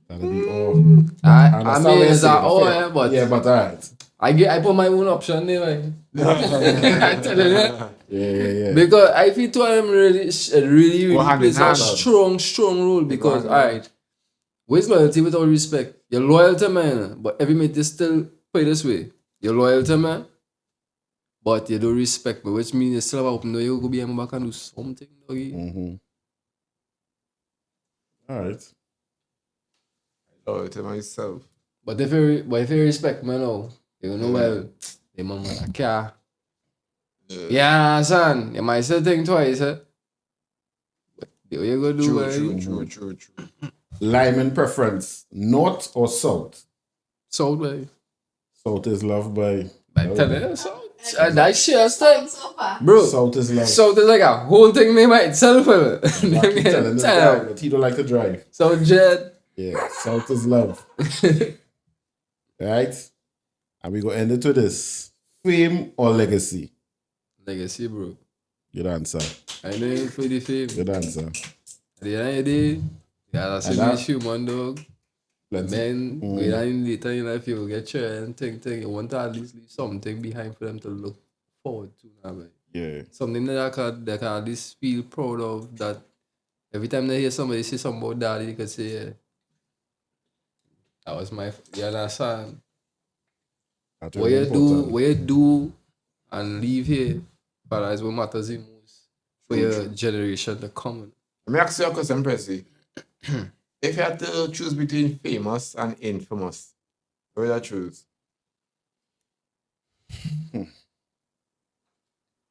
That'll be all. I mean it's all but yeah, but alright. I put my own option there, man. I tell you that. Yeah. Because I feel two of them really plays a strong role because alright. Where's loyalty without respect? You're loyal to man, but every mate is still play this way. You're loyal to man, but you don't respect me, which means you still have open door. You go behind my back and do something, doggy. Alright. Loyal to myself. But if you respect me now, you know well, the mama a car. Yeah, son, you might still think twice, eh? What you gonna do, True. Lyman preference, north or south? South, boy. South is loved by. Tell you, South. That shit, thing. So far. Bro, South is loved. South is like a whole thing name by itself. I keep telling this guy, but he don't like to drive. South Jet. Yeah, South is love. Right? And we go end it with this. Fame or legacy? Legacy, bro. Good answer. I know you for the fame. Good answer. At the end of the day, yeah, that's And a that- human dog. Plenty. Men, going on later in life, you will get your and think, you want to at least leave something behind for them to look forward to now, man. Yeah. Something that they can at least feel proud of, that every time they hear somebody say something about daddy, they can say, yeah, that was my, you understand? That's What really you important. do and leave here, but that's what matters the most for your generation to come. Let me ask you a question, Prezi. If you had to choose between famous and infamous, what would you choose?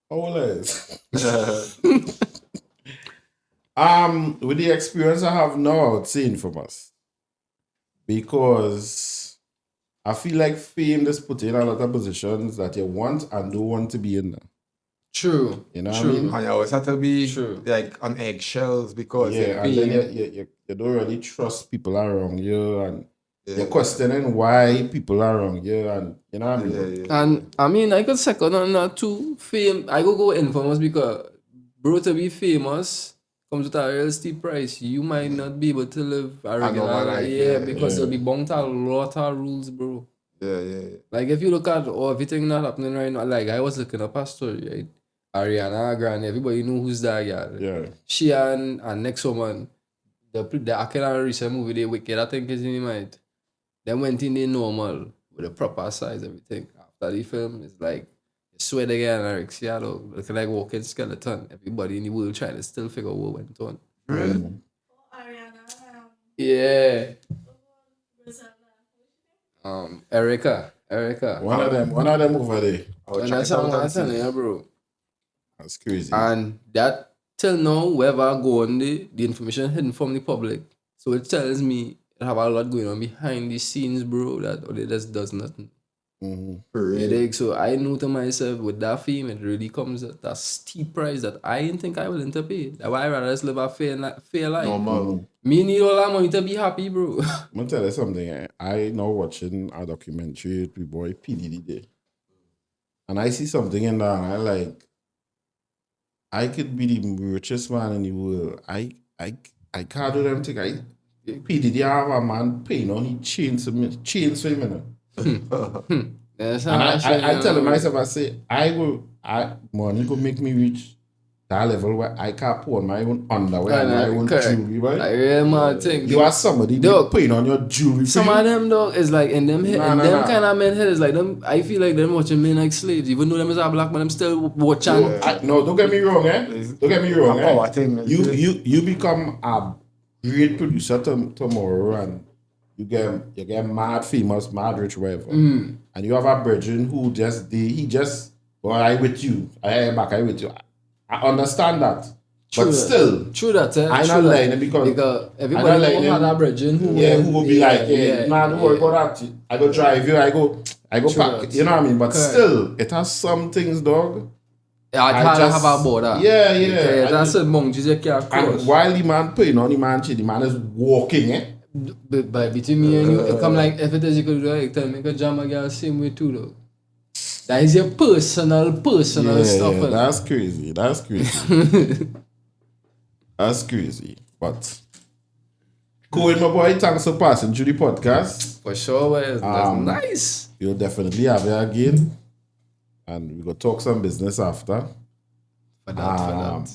Always. With the experience I have now, I would say infamous. Because I feel like fame just put you in a lot of positions that you want and don't want to be in there. True. You know what I True. mean? And you always have to be True. like on eggshells because Yeah, and then you don't really trust people around you, and yeah. you're questioning why people are around you, and you know what I mean? Yeah. And I mean, I could second on that too. Fame, I go infamous because, bro, to be famous comes with a real steep price. You might not be able to live a regular normal life, life, yeah, yeah, because yeah. they'll be bound to a lot of rules, bro. Yeah. Like if you look at everything that happening right now, like I was looking up a story, right? Ariana Grande, everybody know who's that girl. Yeah. She and next woman, the acting and recent movie, they Wicked, I think is in the mind. They went in the normal with the proper size, everything. After the film, it's like you swear they get anorexia, though. Looking like walking skeleton. Everybody in the world trying to still figure out what went on. Really? Oh, Ariana. Yeah. Brazil. Erica. One of them over there. I'll And check that's it how out I'm and see. telling you, bro. That's crazy. And that till now, wherever I go on the information hidden from the public. So it tells me it have a lot going on behind the scenes, bro, that only just does nothing. Mhm. For You real. dig? So I know to myself with that fame, it really comes at a steep price that I didn't think I willing to pay. That's why I rather just live a fair life. Normal. Me need all that money to be happy, bro. I'm gonna tell you something. I now watching a documentary with my boy P. Diddy there. And I see something in there and I like, I could be the richest man in the world. I can't do them things. P. Diddy have a man paying on his chains for him, you know. That's And how I tell myself, I say, money could make me reach that level where I can't put on my own underwear and my own jewelry, right? I really mad thing. You are somebody Dog. paying on your jewelry. for Some you. of them dog is like in them Nah. kind of men head is like them. I feel like them watching men like slaves, even though them is a black man, them still watching. Yeah. No, don't get me wrong, eh? Don't get me wrong, Oh, I eh? think You become a great producer tomorrow, and you get mad famous, mad rich, whatever. And you have a brethren who I with you, I with you. I understand that, but still, True that, eh? I'm True not that. lying because Because I'm everybody not know lying. how that brethren who who will be like, nah, don't worry about that. I go drive you, I go True pack, that. you know what I mean? But Correct. still, it has some things, dog. Yeah, I can't have a border. Yeah. Okay, that's a boundaries you can't And cross. while the man paying on the man is walking, eh? But between me and you, it come like if it is you could do it, tell me could jam a girl same way too, though. That is your personal stuff. Yeah, eh? that's crazy. That's crazy. But cool, my boy. Thanks for passing through the podcast. For sure, but that's nice. You'll definitely have you again, and we go talk some business after. For that.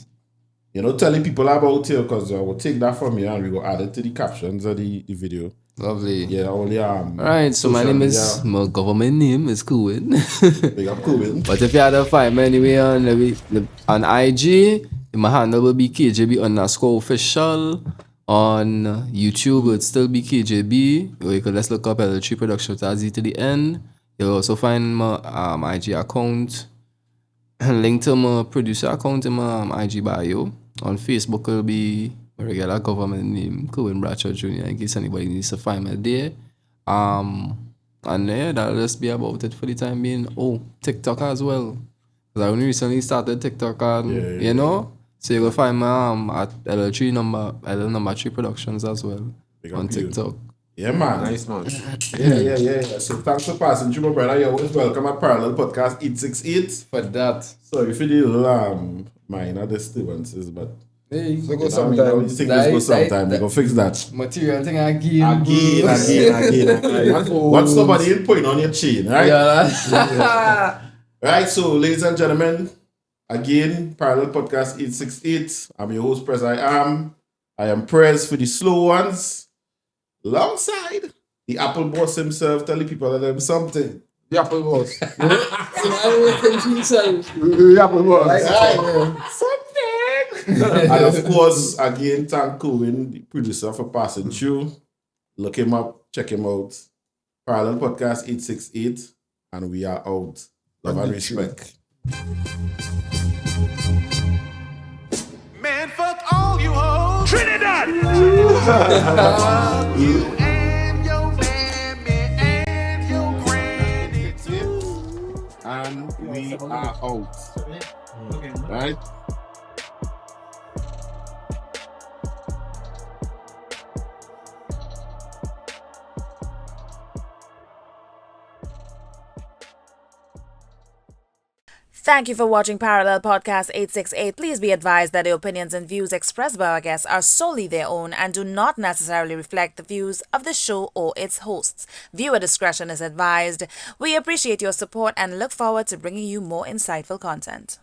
You know, telling people about you because I will take that from you and we go add it to the captions of the video. Lovely. Yeah, only Alright, so my name is, my government name is Kerwyn. Big up Kerwyn. But if you had to find me anyway on IG, my handle will be KJB_official. On YouTube, it would still be KJB. Or you could just look up L3 Production with a Z to the end. You'll also find my IG account. Link to my producer account in my IG bio. On Facebook will be my regular government name, Kerwyn Bradshaw Jr., in case anybody needs to find me there. And yeah, that'll just be about it for the time being. Oh, TikTok as well. Because I only recently started TikTok and, you know, so you will find me at L number 3 Productions as well on TikTok. Yeah, man. Nice, man. Yeah. So thanks for passing through, my brother. You're always welcome at Parallel Podcast 868. For that. So if you need minor disturbances, but Hey, So go you sometime. think this go sometime, we go fix that. Material thing again. What's somebody in point on your chain, right? Yeah. Right, so ladies and gentlemen, again, Parallel Podcast 868. I'm your host, Preziam. I am Prez for the slow ones. Alongside the Apple boss himself, telling people that them something. The Apple boss. I think himself. The Apple boss. And of course, again, thank Kerwyn, the producer, for passing through. Look him up, check him out. Parallel Podcast 868, and we are out. Love and respect. Man, fuck all you hoes. Trinidad! You and your mammy and your granny too. And we are out. Right? Thank you for watching Parallel Podcast 868. Please be advised that the opinions and views expressed by our guests are solely their own and do not necessarily reflect the views of the show or its hosts. Viewer discretion is advised. We appreciate your support and look forward to bringing you more insightful content.